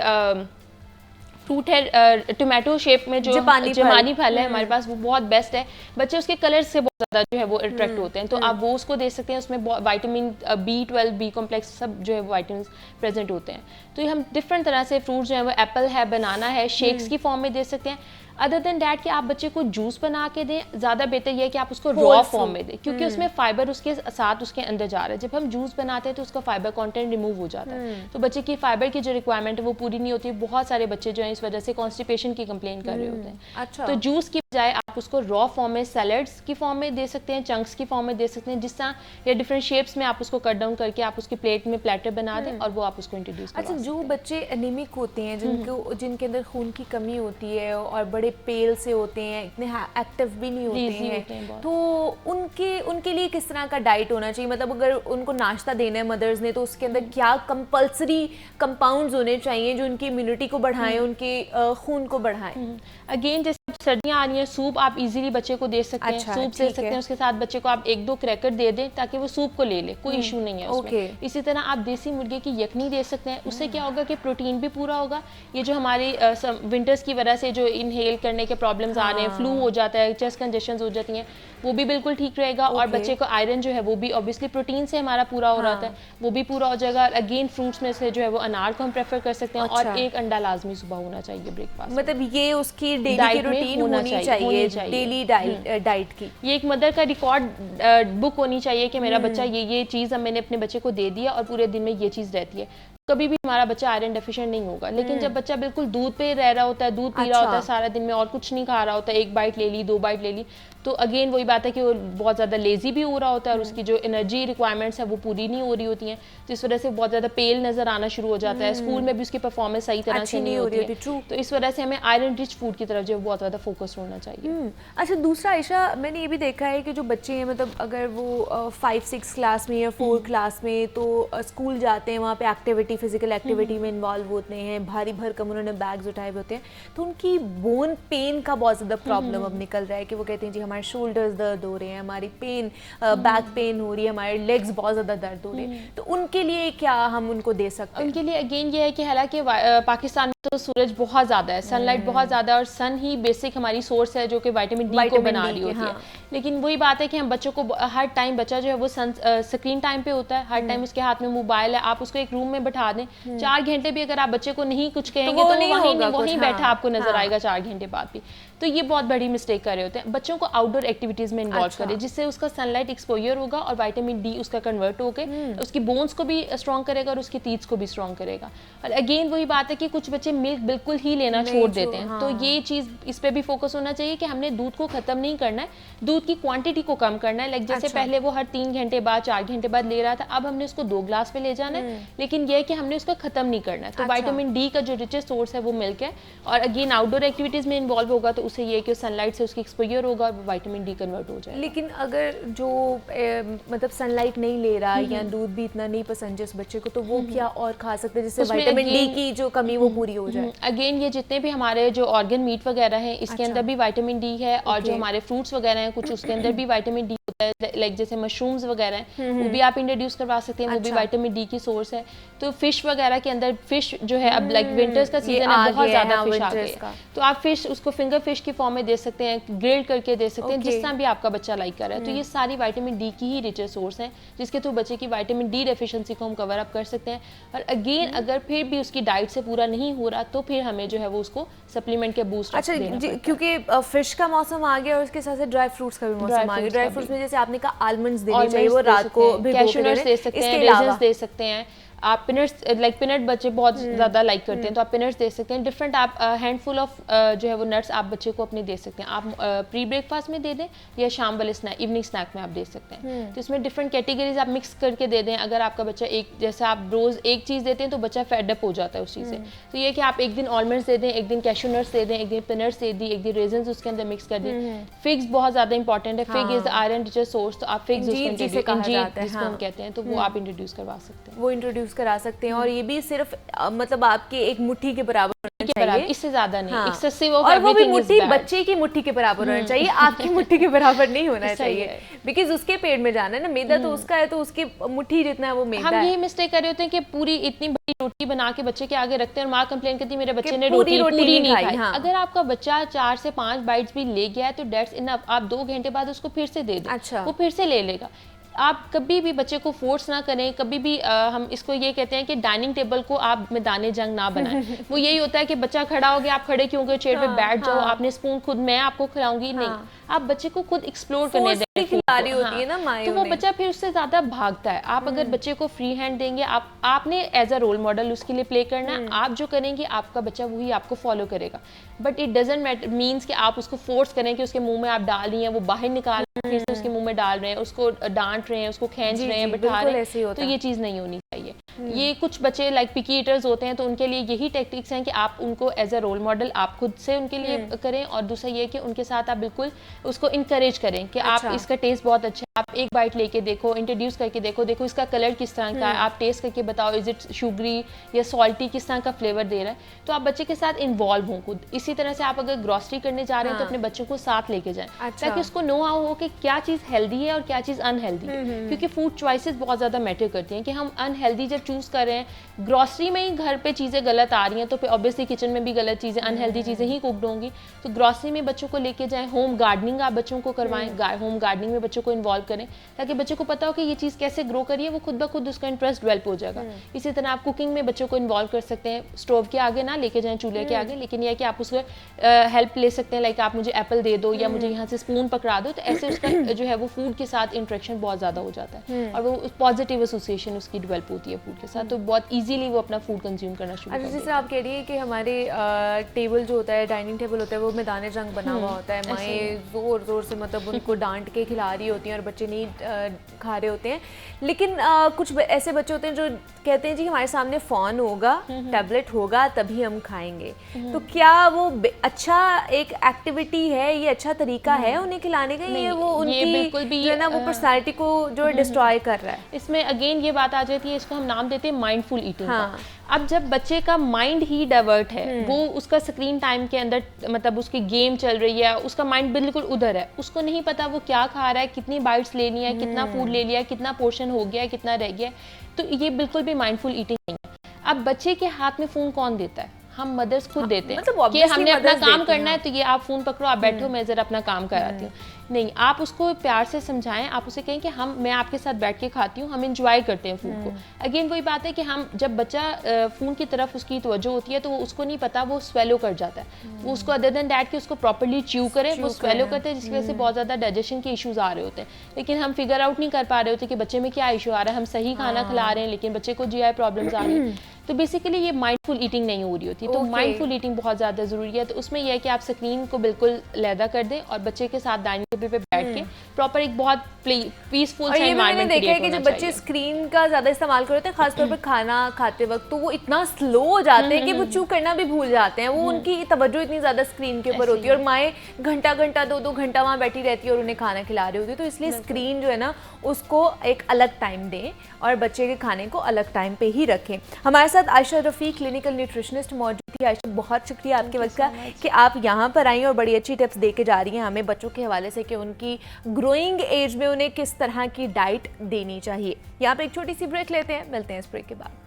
फ्रूट है टोमेटो शेप में जो जापानी फल है हमारे पास, वो बहुत बेस्ट है। बच्चे उसके कलर से बहुत ज़्यादा जो है वो अट्रैक्ट होते हैं, तो आप वो उसको दे सकते हैं। उसमें विटामिन B12 B कॉम्प्लेक्स सब जो है वाइटामिन प्रेजेंट होते हैं। तो ये हम डिफरेंट तरह से फ्रूट जो है वो एप्पल है, बनाना है, शेक्स की फॉर्म में दे सकते हैं। अदर देन डैट कि आप बच्चे को जूस बना के दें, ज़्यादा बेहतर ये है कि आप उसको रॉ फॉर्म में दें, क्योंकि उसमें फाइबर उसके साथ उसके अंदर जा रहा है। जब हम जूस बनाते हैं तो उसका फाइबर कंटेंट रिमूव हो जाता है, तो बच्चे की फाइबर की जो रिक्वायरमेंट है वो पूरी नहीं होती। बहुत सारे बच्चे जो हैं इस वजह से कॉन्स्टिपेशन की कंप्लेन कर रहे होते हैं। अच्छा। तो जूस की बजाय आप उसको रॉ फॉर्म में, सैलड्स की फॉर्म में दे सकते हैं, चंक्स की फॉर्म में दे सकते हैं, जिस तरह या डिफरेंट शेप्स में आप उसको कट डाउन करके आप उसकी प्लेट में प्लेटर बना दें और वो आप उसको इंट्रोड्यूस करें। अच्छा, जो बच्चे एनीमिक होते हैं, जिनके अंदर खून की कमी होती है और बड़े पेल से होते हैं, इतने एक्टिव भी नहीं होते हैं, तो उनके लिए किस तरह का डाइट होना चाहिए? मतलब अगर उनको नाश्ता देना है मदर्स ने, तो उसके अंदर क्या कंपल्सरी कंपाउंड्स होने चाहिए जो उनकी इम्यूनिटी को बढ़ाएं, उनके खून को बढ़ाएं? अगेन जैसे सर्दियाँ आ रही हैं, सूप आप इजीली बच्चे को दे सकते हैं। सूप दे सकते हैं, उसके साथ बच्चे को आप 1-2 क्रैकर दे दें ताकि वो सूप को ले ले, कोई इशू नहीं है उसमें। इसी तरह आप देसी मुर्गे की यखनी दे सकते हैं, उससे क्या होगा कि प्रोटीन भी पूरा होगा। ये जो हमारी विंटर्स की वजह से जो इनहेल करने के प्रॉब्लम्स आ रहे हैं, फ्लू हो जाता है, चेस्ट कंजेशन हो जाती हैं, वो भी बिल्कुल ठीक रहेगा। और बच्चे को आयरन जो है वो भी ऑब्वियसली प्रोटीन से हमारा पूरा हो रहा है, वो भी पूरा हो जाएगा। अगेन फ्रूट्स में से जो है वो अनार को हम प्रेफर कर सकते हैं, और 1 अंडा लाजमी सुबह होना चाहिए ब्रेकफास्ट। मतलब ये उसकी डेली की रूटीन होनी चाहिए, डेली डाइट की। ये एक मदर का रिकॉर्ड बुक होनी चाहिए कि मेरा बच्चा ये चीज़ अब मैंने अपने बच्चे को दे दिया और पूरे दिन में ये चीज़ रहती है। कभी भी हमारा बच्चा आयरन डेफिशिएंट नहीं होगा। लेकिन जब बच्चा बिल्कुल दूध पे रह रहा होता है, दूध पी रहा होता है सारा दिन में और कुछ नहीं खा रहा होता है, 1 बाइट ले ली, 2 बाइट ले ली, तो अगेन वही बात है कि वो बहुत ज़्यादा लेजी भी हो रहा होता है और उसकी जो एनर्जी रिक्वायरमेंट्स है वो पूरी नहीं हो रही होती हैं, जिस वजह से बहुत ज़्यादा पेल नज़र आना शुरू हो जाता है। स्कूल में भी उसकी परफॉर्मेंस सही तरह से नहीं होती है, तो इस वजह से हमें आयरन रिच फूड की तरफ जो बहुत ज़्यादा फोकस होना चाहिए। अच्छा, दूसरा आयशा, मैंने ये भी देखा है कि जो बच्चे हैं, मतलब अगर वो 5-6 क्लास में या 4 क्लास में, तो स्कूल जाते हैं, वहाँ पे एक्टिविटी, फिजिकल एक्टिविटी में इन्वॉल्व होते हैं, भारी भरकम उन्होंने बैग्स उठाए हुए होते हैं, तो उनकी बोन पेन का बहुत ज़्यादा प्रॉब्लम अब निकल रहा है कि वो कहते हैं जी हमारे शोल्डर्स दर्द हो रहे हैं, हमारी बैक पेन हो रही है, हमारे लेग्स बहुत ज़्यादा दर्द हो रहे हैं, तो उनके लिए क्या हम उनको दे सकते हैं? उनके लिए अगेन ये है कि हालांकि पाकिस्तान में तो सूरज बहुत ज़्यादा है, सनलाइट बहुत ज़्यादा है और सन ही बेसिक हमारी सोर्स है जो कि विटामिन डी को बना रही होती है। लेकिन वही बात है कि हम बच्चों को हर टाइम, बच्चा जो है वो स्क्रीन टाइम पे होता है, हर टाइम उसके हाथ में मोबाइल है, आप उसको एक रूम में बैठा दें 4 घंटे भी अगर आप बच्चे को नहीं कुछ कहेंगे तो वहीं बैठा आपको नजर आएगा 4 घंटे बाद भी। तो ये बहुत बड़ी मिस्टेक कर रहे होते हैं। बच्चों को आउटडोर एक्टिविटीज में इन्वॉल्व करें, जिससे उसका सनलाइट एक्सपोजर होगा और विटामिन डी उसका कन्वर्ट होकर उसकी बोन्स को भी स्ट्रॉन्ग करेगा और उसकी टीथ को भी स्ट्रॉन्ग करेगा। और अगेन वही बात है कि कुछ बच्चे मिल्क बिल्कुल ही लेना छोड़ देते हैं, तो ये चीज़ इस पर भी फोकस होना चाहिए कि हमने दूध को खत्म नहीं करना है, दूध की क्वांटिटी को कम करना है। लाइक जैसे पहले वो हर 3 घंटे बाद 4 घंटे बाद ले रहा था, अब हमने उसको 2 ग्लास पे ले जाना है, लेकिन यह है कि हमने उसका खत्म नहीं करना है। तो विटामिन डी का जो रिचेस्ट सोर्स है वो मिल्क है, और अगेन आउटडोर एक्टिविटीज में इन्वॉल्व होगा तो उससे ये कि सनलाइट से उसकी एक्सपोजर होगा और विटामिन डी कन्वर्ट हो जाएगा। लेकिन अगर जो मतलब सनलाइट नहीं ले रहा या दूध भी इतना नहीं पसंद जिस बच्चे को, तो वो क्या और खा सकते हैं जिससे विटामिन डी की जो कमी वो पूरी हो जाए? अगेन ये जितने भी हमारे जो ऑर्गन मीट वगैरह हैं इसके अंदर भी विटामिन डी है, और जो हमारे फ्रूट्स वगैरह हैं कुछ उसके अंदर भी विटामिन डी होता होता है, लाइक जैसे मशरूम्स वगैरह हैं वो भी आप इंट्रोड्यूस करवा सकते हैं, वो भी विटामिन डी की सोर्स है। तो फिश वगैरह के अंदर, फिश जो है अब लाइक विंटर्स का सीजन है, बहुत ज़्यादा फिश आ गई है, तो आप फिश उसको फिंगर फिश की फॉर्म में दे सकते हैं, ग्रिल्ड करके दे सकते हैं, जिस तरह भी आपका बच्चा लाइक कर रहा है। तो ये सारी विटामिन डी की ही रिचर सोर्स हैं, जिसके थ्रू बच्चे की विटामिन डी डेफिशिएंसी को हम कवर अप कर सकते हैं। और अगेन अगर फिर भी उसकी डाइट से पूरा नहीं हो रहा तो फिर हमें जो है वो उसको सप्लीमेंट के बूस्ट अच्छा क्योंकि फिश का मौसम आ गया और उसके साथ साथ ड्राई फ्रूट्स का भी मौसम आ गया। ड्राई फ्रूट्स में जैसे आपने कहा आलमंड्स देने चाहिए, वो रात को कैशू नट्स दे सकते हैं, रेजिन्स दे सकते हैं आप, पीनट्स लाइक पीनट बच्चे बहुत ज़्यादा लाइक करते हैं तो आप पीनट्स दे सकते हैं, डिफरेंट आप हैंडफुल ऑफ जो है वो नट्स आप बच्चे को अपने दे सकते हैं। आप प्री ब्रेकफास्ट में दे दें या शाम वाले स्नैक, इवनिंग स्नैक में आप दे सकते हैं। तो इसमें डिफरेंट कैटेगरीज आप मिक्स करके दे दें। अगर आपका बच्चा एक जैसे आप रोज़ एक चीज़ देते हैं तो बच्चा फेडअप हो जाता है उस चीज़ से, तो ये कि आप एक दिन आलमंड्स दे दें, एक दिन कैशू नट्स दे दें, एक दिन पीनट्स दे दी, एक दिन रेजिन्स उसके अंदर मिक्स कर दें। फिग्स बहुत ज़्यादा इंपॉर्टेंट है, fig is the iron rich source, तो आप फिग्स जिसको हम कहते हैं तो वो आप इंट्रोड्यूस करवा सकते हैं, वो इंट्रोड्यूस करा सकते हैं। और ये भी सिर्फ मतलब आपके एक मुट्ठी के बराबर होना चाहिए, इससे ज्यादा नहीं, एक्सेसिव ऑफ और वो भी मुट्ठी बच्चे की मुट्ठी के बराबर होना चाहिए, आपकी मुट्ठी के बराबर नहीं होना चाहिए, बिकॉज उसके पेट में जाना है ना, मैदा तो उसका है, तो उसकी मुट्ठी जितना है वो मैदा है। हम यही मिस्टेक कर रहे होते हैं कि पूरी इतनी बड़ी रोटी बना के बच्चे के आगे रखते हैं और माँ कंप्लेन करती है मेरे बच्चे ने रोटी पूरी नहीं खाई। अगर आपका बच्चा 4 से 5 बाइट्स भी ले गया है तो डेट्स इनफ, आप 2 घंटे बाद उसको फिर से दे दें, वो फिर से ले लेगा। आप कभी भी बच्चे को फोर्स ना करें, कभी भी हम इसको ये कहते हैं कि डाइनिंग टेबल को आप मैदान जंग ना बनाएं। वो यही होता है कि बच्चा खड़ा हो गया, आप खड़े क्यों गए, चेयर पे बैठ जाओ, आपने स्पून खुद मैं आपको खिलाऊंगी, नहीं, आप बच्चे को खुद एक्सप्लोर करने दें, खिलाड़ी होती है ना माँ, तो वो बच्चा फिर उससे ज्यादा भागता है। आप अगर बच्चे को फ्री हैंड देंगे, आपने एज अ रोल मॉडल उसके लिए प्ले करना है, आप जो करेंगे आपका बच्चा वही आपको फॉलो करेगा। But it doesn't matter means कि आप उसको फोर्स करें कि उसके मुंह में आप डाल रही हैं, वो बाहर निकाल रहे हैं, फिर से उसके मुंह में डाल रहे हैं, उसको डांट रहे हैं, उसको खींच रहे हैं, बिठा रहे हैं, तो ये चीज़ नहीं होनी चाहिए। ये कुछ बच्चे लाइक पिकी ईटर्स होते हैं, तो उनके लिए यही टेक्निक्स हैं कि आप उनको एज अ रोल मॉडल आप खुद से उनके लिए करें, और दूसरा ये कि उनके साथ आप बिल्कुल उसको इनकरेज करें कि आप इसका टेस्ट बहुत अच्छा है, आप एक बाइट लेके देखो, इंट्रोड्यूस करके देखो इसका कलर किस तरह का है, आप टेस्ट करके बताओ इज इट शुगरी या सॉल्टी, किस तरह का फ्लेवर दे रहा है, तो आप बच्चे के साथ इन्वॉल्व हों खुद। इसी तरह से आप अगर ग्रॉसरी करने जा रहे हैं तो अपने बच्चों को साथ लेके जाएं, ताकि उसको नो हाउ हो कि क्या चीज़ हेल्दी है और क्या चीज़ अनहेल्दी है, क्योंकि फूड चॉइसेस बहुत ज़्यादा मैटर करती हैं कि हम अनहेल्दी जब चूज़ कर रहे हैं, ग्रॉसरी में ही घर पे चीज़ें गलत आ रही हैं तो फिर ऑब्वियसली किचन में भी गलत चीज़ें, अनहेल्दी चीज़ें ही कुक्ड होंगी। तो ग्रॉसरी में बच्चों को लेके जाएं, होम गार्डनिंग आप बच्चों को करवाएं, होम गार्डनिंग में बच्चों को इन्वॉल्व करें, ताकि बच्चे को पता हो कि ये चीज़ कैसे ग्रो करिए, वो खुद ब खुद उसका इंटरेस्ट डेवलप हो जाएगा। इसी तरह आप कुकिंग में बच्चों को इन्वॉल्व कर सकते हैं, स्टोव के आगे ना लेके जाएं, चूल्हे के आगे, लेकिन यह है कि आप उसको हेल्प ले सकते हैं, लाइक आप मुझे एप्पल दे दो या मुझे यहाँ से स्पून पकड़ा दो, तो ऐसे उसका जो है वो फूड के साथ इंटरेक्शन बहुत ज़्यादा हो जाता है और वो पॉजिटिव एसोसिएशन उसकी डेवलप होती है फूड के साथ, तो बहुत ईजिली वो अपना फूड कंज्यूम करना शुरू करते हैं। जैसे आप कह रही है कि हमारे टेबल जो होता है, डाइनिंग टेबल होता है, वो मैदान जंग बना हुआ होता है, माएँ ज़ोर ज़ोर से मतलब उनको डांट के खिला रही होती हैं और बच्चे नहीं खा रहे होते हैं, लेकिन कुछ ऐसे बच्चे होते हैं जो कहते हैं जी हमारे सामने फ़ोन होगा, टैबलेट होगा तभी हम खाएंगे, तो क्या वो अच्छा एक एक्टिविटी है, ये अच्छा तरीका है उन्हें खिलाने का, ये वो उनकी बिल्कुल भी जो है ना वो पर्सनैलिटी को जो डिस्ट्रॉय कर रहा है? इसमें अगेन ये बात आ जाती है, इसको हम नाम देते हैं माइंडफुल ईटिंग का। अब जब बच्चे का माइंड ही डाइवर्ट है, वो उसका स्क्रीन टाइम के अंदर मतलब उसकी गेम चल रही है, उसका माइंड बिल्कुल उधर है, उसको नहीं पता वो क्या खा रहा है, कितनी बाइट्स लेनी है, कितना फूड ले लिया, कितना पोर्शन हो गया, कितना रह गया, तो ये बिल्कुल भी माइंडफुल ईटिंग नहीं है। अब बच्चे के हाथ में फ़ोन कौन देता है? हम मदर्स खुद देते हैं मतलब कि हमने अपना काम करना है तो ये आप फ़ोन पकड़ो, आप बैठो, मैं ज़रा अपना काम कराती हूँ। नहीं, आप उसको प्यार से समझाएं, आप उसे कहें कि मैं आपके साथ बैठ के खाती हूँ, हम इंजॉय करते हैं फूड को। अगेन वही बात है कि हम जब बच्चा फ़ोन की तरफ उसकी तवज्जो होती है तो वो उसको नहीं पता, वो स्वेलो कर जाता है, वो उसको अदर देन डैट कि उसको प्रॉपर्ली च्यू करे, वो स्वेलो करते हैं, जिसकी वजह से बहुत ज़्यादा डाइजेशन के इशूज़ आ रहे होते हैं। लेकिन हम फिगर आउट नहीं कर पा रहे होते कि बच्चे में क्या इशू आ रहा है, हम सही खाना खिला रहे हैं लेकिन बच्चे को GI प्रॉब्लम्स आ रही हैं, तो बेसिकली ये माइंडफुल ईटिंग नहीं हो रही होती। तो माइंडफुल ईटिंग बहुत ज़्यादा ज़रूरी है। तो उसमें यह है कि आप स्क्रीन को बिल्कुल अलहदा कर दें और बच्चे के साथ डाइनिंग टेबल पे बैठ के प्रॉपर एक बहुत पीसफुल सा एनवायरनमेंट देखा है कि जब बच्चे स्क्रीन का ज़्यादा इस्तेमाल करते हैं, खासतौर पर खाना खाते वक्त, तो वो इतना स्लो हो जाते हैं कि वो चू करना भी भूल जाते हैं, वो उनकी तवज्जो इतनी ज़्यादा स्क्रीन के ऊपर होती है और माएँ घंटा घंटा 2-2 घंटा वहाँ बैठी रहती है और उन्हें खाना खिला रही होती है। तो इसलिए स्क्रीन जो है ना उसको एक अलग टाइम दें और बच्चे के खाने को अलग टाइम पे ही रखें। हमारे साथ आयशा रफ़ीक क्लिनिकल न्यूट्रिशनिस्ट मौजूद थी। आयशा, बहुत शुक्रिया आपके वक्त का कि आप यहाँ पर आई और बड़ी अच्छी टिप्स दे के जा रही हैं हमें बच्चों के हवाले से कि उनकी ग्रोइंग एज में उन्हें किस तरह की डाइट देनी चाहिए। यहाँ पे एक छोटी सी ब्रेक लेते हैं, मिलते हैं इस ब्रेक के बाद।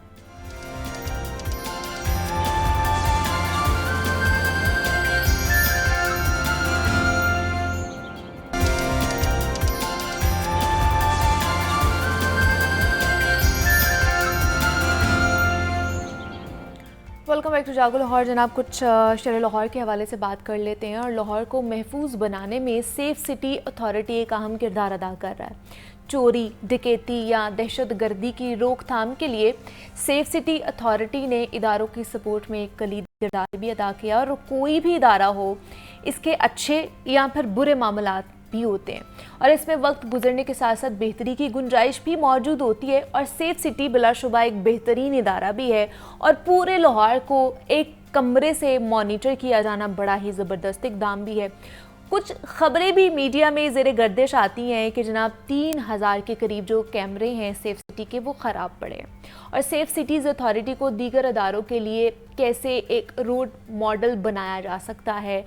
वेलकम बैक टू जागो लाहौर। जनाब, कुछ शहर लाहौर के हवाले से बात कर लेते हैं। और लाहौर को महफूज बनाने में सेफ सिटी अथॉरिटी एक अहम किरदार अदा कर रहा है। चोरी, डकैती या दहशत गर्दी की रोकथाम के लिए सेफ सिटी अथॉरिटी ने इदारों की सपोर्ट में एक कलीदी किरदार भी अदा किया। और कोई भी इदारा हो, इसके अच्छे या फिर बुरे मामलात भी होते हैं और इसमें वक्त गुजरने के साथ साथ बेहतरी की गुंजाइश भी मौजूद होती है। और सेफ सिटी बिलाशुबा एक बेहतरीन इदारा भी है और पूरे लाहौर को एक कमरे से मॉनिटर किया जाना बड़ा ही ज़बरदस्त इक़दाम भी है। कुछ ख़बरें भी मीडिया में ज़ेरे गर्दिश आती हैं कि जनाब 3000 के करीब जो कैमरे हैं सेफ सिटी के, वो ख़राब पड़े हैं। और सेफ सिटीज़ अथॉरिटी को दीगर अदारों के लिए कैसे एक रोड मॉडल बनाया जा सकता है।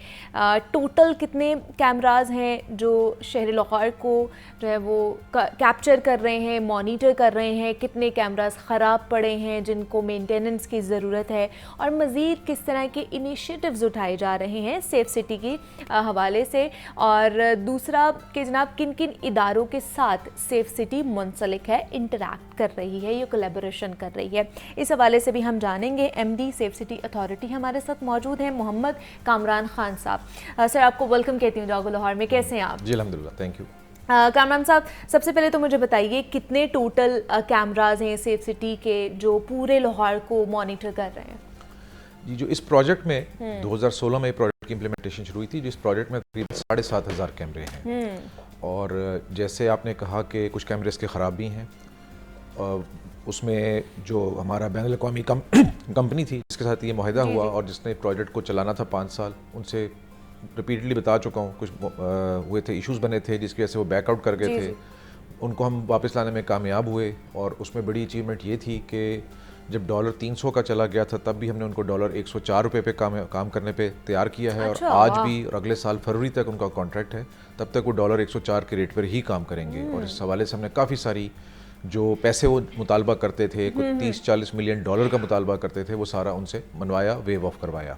टोटल कितने कैमराज हैं जो शहर लाहौर को जो है वो कैप्चर कर रहे हैं, मॉनिटर कर रहे हैं, कितने कैमराज ख़राब पड़े हैं जिनको मेंटेनेंस की ज़रूरत है, और मज़ीद किस तरह के इनिशिएटिव्स उठाए जा रहे हैं सेफ सिटी की हवाले से। और दूसरा कि जनाब किन किन इदारों के साथ सेफ सिटी मुंसलिक है, इंटरैक्ट कर रही है, ये कोलैबोरेशन कर रही है, इस हवाले से भी हम जानेंगे। एमडी सेफ सिटी अथॉरिटी हमारे साथ मौजूद हैं मोहम्मद कामरान खान साहब। सर, आपको वेलकम कहती हूँ जागो लाहौर में। कैसे हैं आप? जी अल्हम्दुलिल्लाह, थैंक यू। कामरान साहब, सबसे पहले तो मुझे बताइए कितने टोटल कैमराज हैं सेफ सिटी के जो पूरे लाहौर को मॉनिटर कर रहे हैं? जी, जो इस प्रोजेक्ट में 2016 में प्रोजेक्ट की इम्प्लीमेंटेशन शुरू हुई थी, जिस प्रोजेक्ट में तकरीबन 7500 कैमरे हैं। और जैसे आपने कहा कि कुछ कैमरे इसके ख़राब भी हैं, उसमें जो हमारा बैनुल अक़वामी कंपनी थी जिसके साथ ये मुआहिदा हुआ और जिसने प्रोजेक्ट को चलाना था 5 साल, उनसे रिपीटेडली बता चुका हूँ, कुछ हुए थे, इश्यूज़ बने थे जिसकी वजह से वो बैकआउट कर गए थे। उनको हम वापस लाने में कामयाब हुए और उसमें बड़ी अचीवमेंट ये थी कि जब डॉलर 300 का चला गया था तब भी हमने उनको डॉलर 104 रुपये पे काम करने पे तैयार किया है। अच्छा, और आज भी और अगले साल फरवरी तक उनका कॉन्ट्रैक्ट है, तब तक वो डॉलर 104 के रेट पर ही काम करेंगे। और इस हवाले से हमने काफ़ी सारी जो पैसे वो मुतालबा करते थे, कुछ 30-40 मिलियन डॉलर का मुतालबा करते थे, वो सारा उनसे मनवाया, वेव ऑफ करवाया।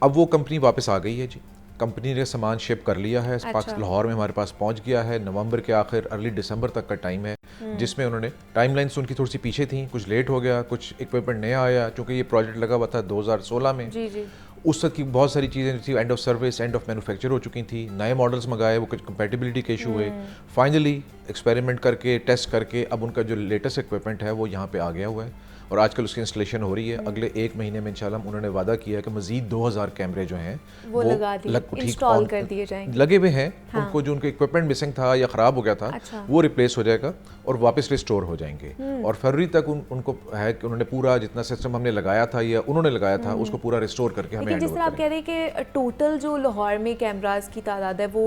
अब वो कंपनी वापस आ गई है जी। कंपनी ने सामान शिप कर लिया है, लाहौर में हमारे पास पहुंच गया है। नवंबर के आखिर अर्ली दिसंबर तक का टाइम है, जिसमें उन्होंने टाइमलाइंस उनकी थोड़ी सी पीछे थी, कुछ लेट हो गया, कुछ इक्विपमेंट नया आया, क्योंकि ये प्रोजेक्ट लगा हुआ था 2016 में। जी। उस वक्त की बहुत सारी चीज़ें थी, end of service, end of manufacture हो चुकी थी, नए मॉडल्स मंगाए, वो कुछ कंपैटिबिलिटी के इशू हुए। फाइनली एक्सपेरिमेंट करके, टेस्ट करके, अब उनका जो लेटेस्ट इक्विपमेंट है वो यहाँ पे आ गया हुआ है और आजकल उसकी इंस्टॉलेशन हो रही है। अगले 1 महीने में इंशाल्लाह उन्होंने वादा किया है कि मज़ीद 2000 कैमरे जो हैं वो इंस्टॉल कर दिए जाएंगे, लगे हुए हैं। उनको जो उनका इक्विपमेंट मिसिंग था या ख़राब हो गया था, वो रिप्लेस हो जाएगा और वापस रिस्टोर हो जाएंगे। और फरवरी तक उनको है कि उन्होंने पूरा जितना सिस्टम हमने लगाया था या उन्होंने लगाया था उसको पूरा रिस्टोर करके हमें। जिस तरह आप कह रहे हैं कि टोटल जो लाहौर में कैमरास की तादाद है वो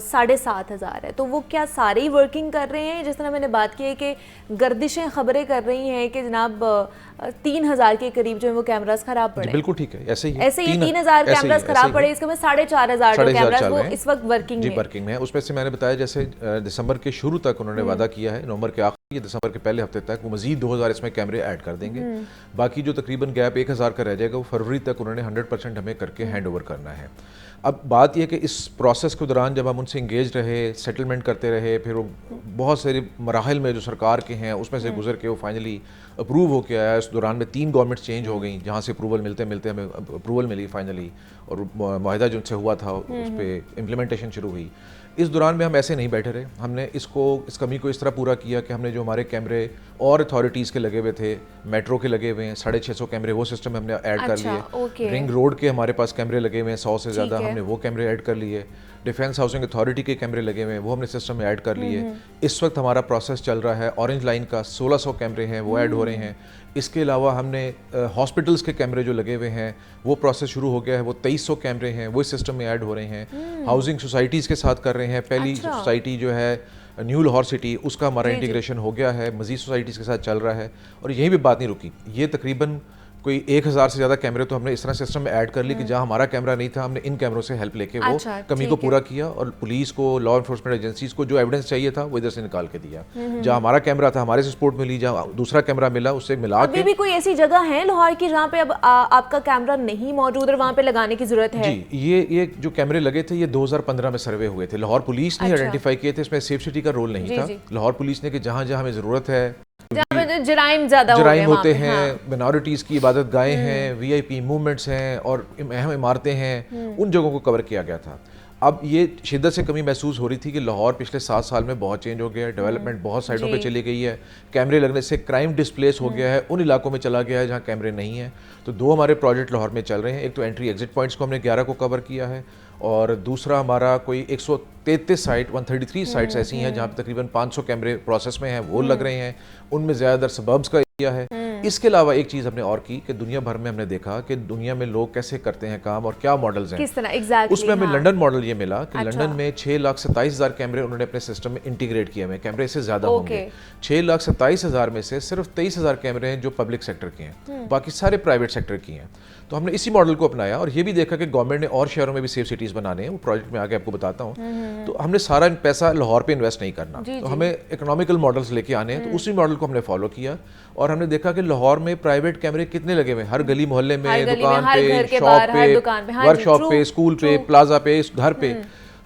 7500 है, तो वो क्या सारे ही वर्किंग कर रहे हैं? जिस तरह मैंने बात की है कि गर्दिशें खबरें कर रही हैं कि जनाब 3000 के करीब जो है वो कैमरास खराब पड़े। बिल्कुल ठीक है, ऐसे ही 3000 कैमरास खराब पड़े, इसके बाद 4500 जो कैमरास वो इस वक्त वर्किंग में है। उसमें से मैंने बताया जैसे दिसंबर के शुरू तक उन्होंने वादा किया है, नवंबर के आखिर या दिसंबर के पहले हफ्ते तक वो मजीद 2000 इसमें कैमरे ऐड कर देंगे। बाकी जो तकरीबन गैप 1000 का रह जाएगा वो फरवरी तक उन्होंने 100% हमें करके हैंड ओवर करना है। अब बात यह कि इस प्रोसेस के दौरान जब हम उनसे इंगेज रहे, सेटलमेंट करते रहे, फिर वो बहुत सारे मराहल में जो सरकार के हैं उसमें से गुजर के वो फाइनली अप्रूव होके आया। इस दौरान में 3 गवर्नमेंट्स चेंज हो गई, जहाँ से अप्रूवल मिलते मिलते हमें अप्रूवल मिली फाइनली, और मुआहिदा जो उनसे हुआ था उस पर इम्प्लीमेंटेशन शुरू हुई। इस दौरान में हम ऐसे नहीं बैठे रहे, हमने इस कमी को इस तरह पूरा किया कि हमने जो हमारे कैमरे और अथॉरिटीज़ के लगे हुए थे, मेट्रो के लगे हुए हैं 650 कैमरे, वो सिस्टम हमने ऐड कर लिए। रिंग रोड के हमारे पास कैमरे लगे हुए हैं 100 से ज़्यादा, हमने वो कैमरे ऐड कर लिए। डिफेंस हाउसिंग अथॉरिटी के कैमरे लगे हुए हैं, वो हमने सिस्टम में ऐड कर लिए। इस वक्त हमारा प्रोसेस चल रहा है, ऑरेंज लाइन का 1600 कैमरे हैं वो ऐड हो रहे हैं। इसके अलावा हमने हॉस्पिटल्स के कैमरे जो लगे हुए हैं वो प्रोसेस शुरू हो गया है, वो 2300 कैमरे हैं वो इस सिस्टम में ऐड हो रहे हैं। हाउसिंग सोसाइटीज़ के साथ कर रहे हैं। पहली सोसाइटी जो है न्यू लाहौर सिटी, उसका हमारा इंटीग्रेशन हो गया है, मज़ीद सोसाइटीज़ के साथ चल रहा है। और यहीं भी बात नहीं रुकी, ये तकरीबन कोई 1000 से ज़्यादा कैमरे तो हमने इस तरह सिस्टम में ऐड कर ली कि जहाँ हमारा कैमरा नहीं था, हमने इन कैमरों से हेल्प लेके वो कमी को पूरा किया, और पुलिस को, लॉ एनफोर्समेंट एजेंसीज को जो एविडेंस चाहिए था वो इधर से निकाल के दिया। जहाँ हमारा कैमरा था हमारे से सपोर्ट मिली, जहाँ दूसरा कैमरा मिला उससे मिला के। अभी भी कोई ऐसी जगह है लाहौर की जहाँ पे अब आपका कैमरा नहीं मौजूद और वहाँ पे लगाने की जरूरत है? जी, ये जो कैमरे लगे थे ये 2015 में सर्वे हुए थे, लाहौर पुलिस ने आइडेंटिफाई किए थे, इसमें सेफ सिटी का रोल नहीं था। लाहौर पुलिस ने कि जहाँ जहाँ हमें जरूरत है, जहाँ पे जराइम ज्यादा होते हैं, मिनॉरिटीज की इबादत गाहें हैं, वीआईपी मूवमेंट्स हैं और अहम इमारतें हैं, उन जगहों को कवर किया गया था। अब ये शिद्दत से कमी महसूस हो रही थी कि लाहौर पिछले 7 साल में बहुत चेंज हो गया है, डेवलपमेंट बहुत साइडों पे चली गई है, कैमरे लगने से क्राइम डिस्प्लेस हो गया है, उन इलाकों में चला गया है जहाँ कैमरे नहीं हैं। तो 2 हमारे प्रोजेक्ट लाहौर में चल रहे हैं, एक तो एंट्री एग्जिट पॉइंट्स को हमने 11 को कवर किया है, और दूसरा हमारा कोई 133 साइट 133 साइट्स ऐसी हैं जहाँ पे तकरीबन 500 कैमरे प्रोसेस में हैं, वो लग रहे हैं, उनमें ज़्यादातर सबर्ब्स का एरिया है। इसके अलावा एक चीज़ हमने और की कि दुनिया भर में हमने देखा कि दुनिया में लोग कैसे करते हैं काम और क्या मॉडल्स हैं, किस तरह एग्जैक्टली। उसमें हमें लंदन मॉडल ये मिला कि लंदन में 6,27,000 कैमरे उन्होंने अपने सिस्टम में इंटीग्रेट किए हुए, कैमरे इससे ज़्यादा होंगे। 6,27,000 में से सिर्फ 23,000 कैमरे हैं जो पब्लिक सेक्टर के हैं, बाकी सारे प्राइवेट सेक्टर की हैं। तो हमने इसी मॉडल को अपनाया और ये भी देखा कि गवर्नमेंट ने और शहरों में भी सेफ सिटीज़ बनाने हैं, वो प्रोजेक्ट में आगे आपको बताता हूँ। तो हमने सारा पैसा लाहौर पे इन्वेस्ट नहीं करना, तो हमें इकोनॉमिकल मॉडल्स लेके आने हैं, तो उसी मॉडल को हमने फॉलो किया और हमने देखा कि लाहौर में प्राइवेट कैमरे कितने लगे हुए हैं, हर गली मोहल्ले में, दुकान पे, शॉप पे, वर्कशॉप पे, स्कूल पे, प्लाजा पे, घर पे।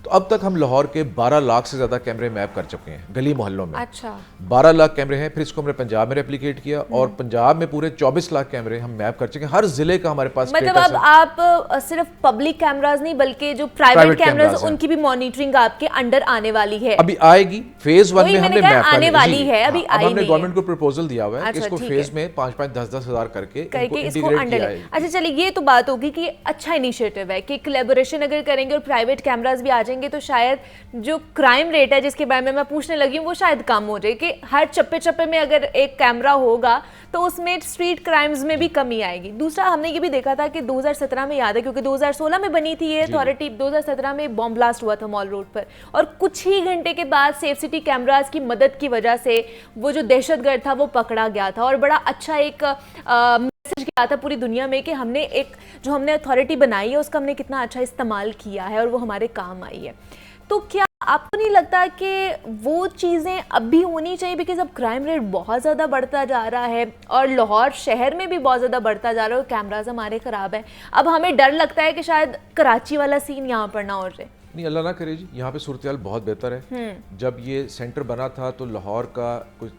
तो अब तक हम लाहौर के 12 लाख से ज़्यादा कैमरे मैप कर चुके हैं गली मोहल्लों में। अच्छा, 12 लाख कैमरे हैं। फिर इसको हमने पंजाब में रेप्लिकेट किया और पंजाब में पूरे 24 लाख कैमरे हम मैप कर चुके हैं। हर जिले का हमारे पास मतलब अब आप सिर्फ पब्लिक कैमरास नहीं बल्कि जो प्राइवेट कैमरास उनकी भी मॉनिटरिंग आपके अंडर आने वाली है, अभी आएगी। फेज 1 में हमने मैप आने वाली है, अभी आई नहीं। हमने गवर्नमेंट को प्रपोजल दिया हुआ है कि इसको फेज में 5-5, 10-10 हज़ार करके इसको अंडर। अच्छा चलिए, ये तो बात होगी कि अच्छा इनिशिएटिव है कि कोलैबोरेशन अगर करेंगे और प्राइवेट कैमरास भी आ जाएंगे तो शायद जो क्राइम रेट है जिसके बारे में मैं पूछने लगी हूँ वो शायद कम हो जाए, कि हर चप्पे चप्पे में अगर एक कैमरा होगा तो उसमें स्ट्रीट क्राइम्स में भी कमी आएगी। दूसरा हमने ये भी देखा था कि 2017 में, याद है क्योंकि 2016 में बनी थी ये अथॉरिटी, 2017 में बॉम्ब ब्लास्ट हुआ था मॉल रोड पर और कुछ ही घंटे के बाद सेफ सिटी कैमरास की मदद की वजह से वो जो दहशतगर्द था वो पकड़ा गया था और बड़ा अच्छा एक मैसेज गया था पूरी दुनिया में कि हमने एक जो हमने अथॉरिटी बनाई है उसका हमने कितना अच्छा इस्तेमाल किया है और वो हमारे काम आई है। तो क्या आपको नहीं लगता कि वो चीज़ें अब भी होनी चाहिए, बिकॉज अब क्राइम रेट बहुत ज़्यादा बढ़ता जा रहा है और लाहौर शहर में भी बहुत ज़्यादा बढ़ता जा रहा है और कैमराज हमारे ख़राब हैं। अब हमें डर लगता है कि शायद कराची वाला सीन यहाँ पर ना हो जाए। नहीं, अल्लाह ना करे जी, यहाँ पे सूरत हाल बहुत बेहतर है। जब ये सेंटर बना था तो लाहौर का कुछ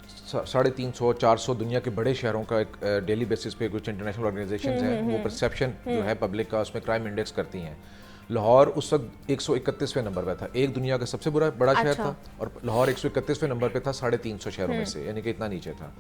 350-400 दुनिया के बड़े शहरों का एक डेली बेसिस पे कुछ इंटरनेशनल ऑर्गेनाइजेशंस हैं, वो परसेप्शन जो है पब्लिक का उसमें क्राइम इंडेक्स करती हैं। लाहौर उस वक्त 131वें नंबर पे था, एक दुनिया का सबसे बड़ा शहर था और लाहौर 131वें नंबर पे था 350 शहरों में से, यानी कि इतना नीचे था।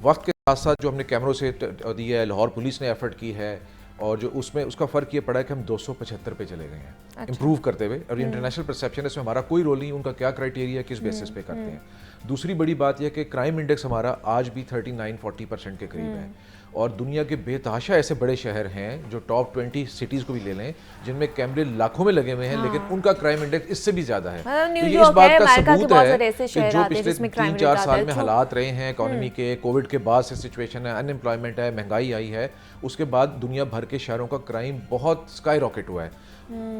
वक्त के साथ साथ जो हमने कैमरों से दिया है, लाहौर पुलिस ने एफर्ट की है और जो उसमें उसका फ़र्क ये पड़ा है कि हम 275 पे चले गए हैं इम्प्रूव करते हुए, और इंटरनेशनल परसेप्शन इसमें हमारा कोई रोल नहीं, उनका क्या क्राइटेरिया किस बेसिस पे करते हैं। दूसरी बड़ी बात यह कि क्राइम इंडेक्स हमारा आज भी 39-40% के करीब है और दुनिया के बेतहाशा ऐसे बड़े शहर हैं जो टॉप 20 सिटीज़ को भी ले लें जिनमें कैमरे लाखों में लगे हुए हैं, लेकिन उनका क्राइम इंडेक्स इससे भी ज़्यादा है। तो ये इस बात का सबूत है कि जो पिछले 3-4 साल में हालात रहे हैं इकोनॉमी के, कोविड के बाद से सिचुएशन है, अनएम्प्लॉयमेंट है, महंगाई आई है, उसके बाद दुनिया भर के शहरों का क्राइम बहुत स्काई रॉकेट हुआ है।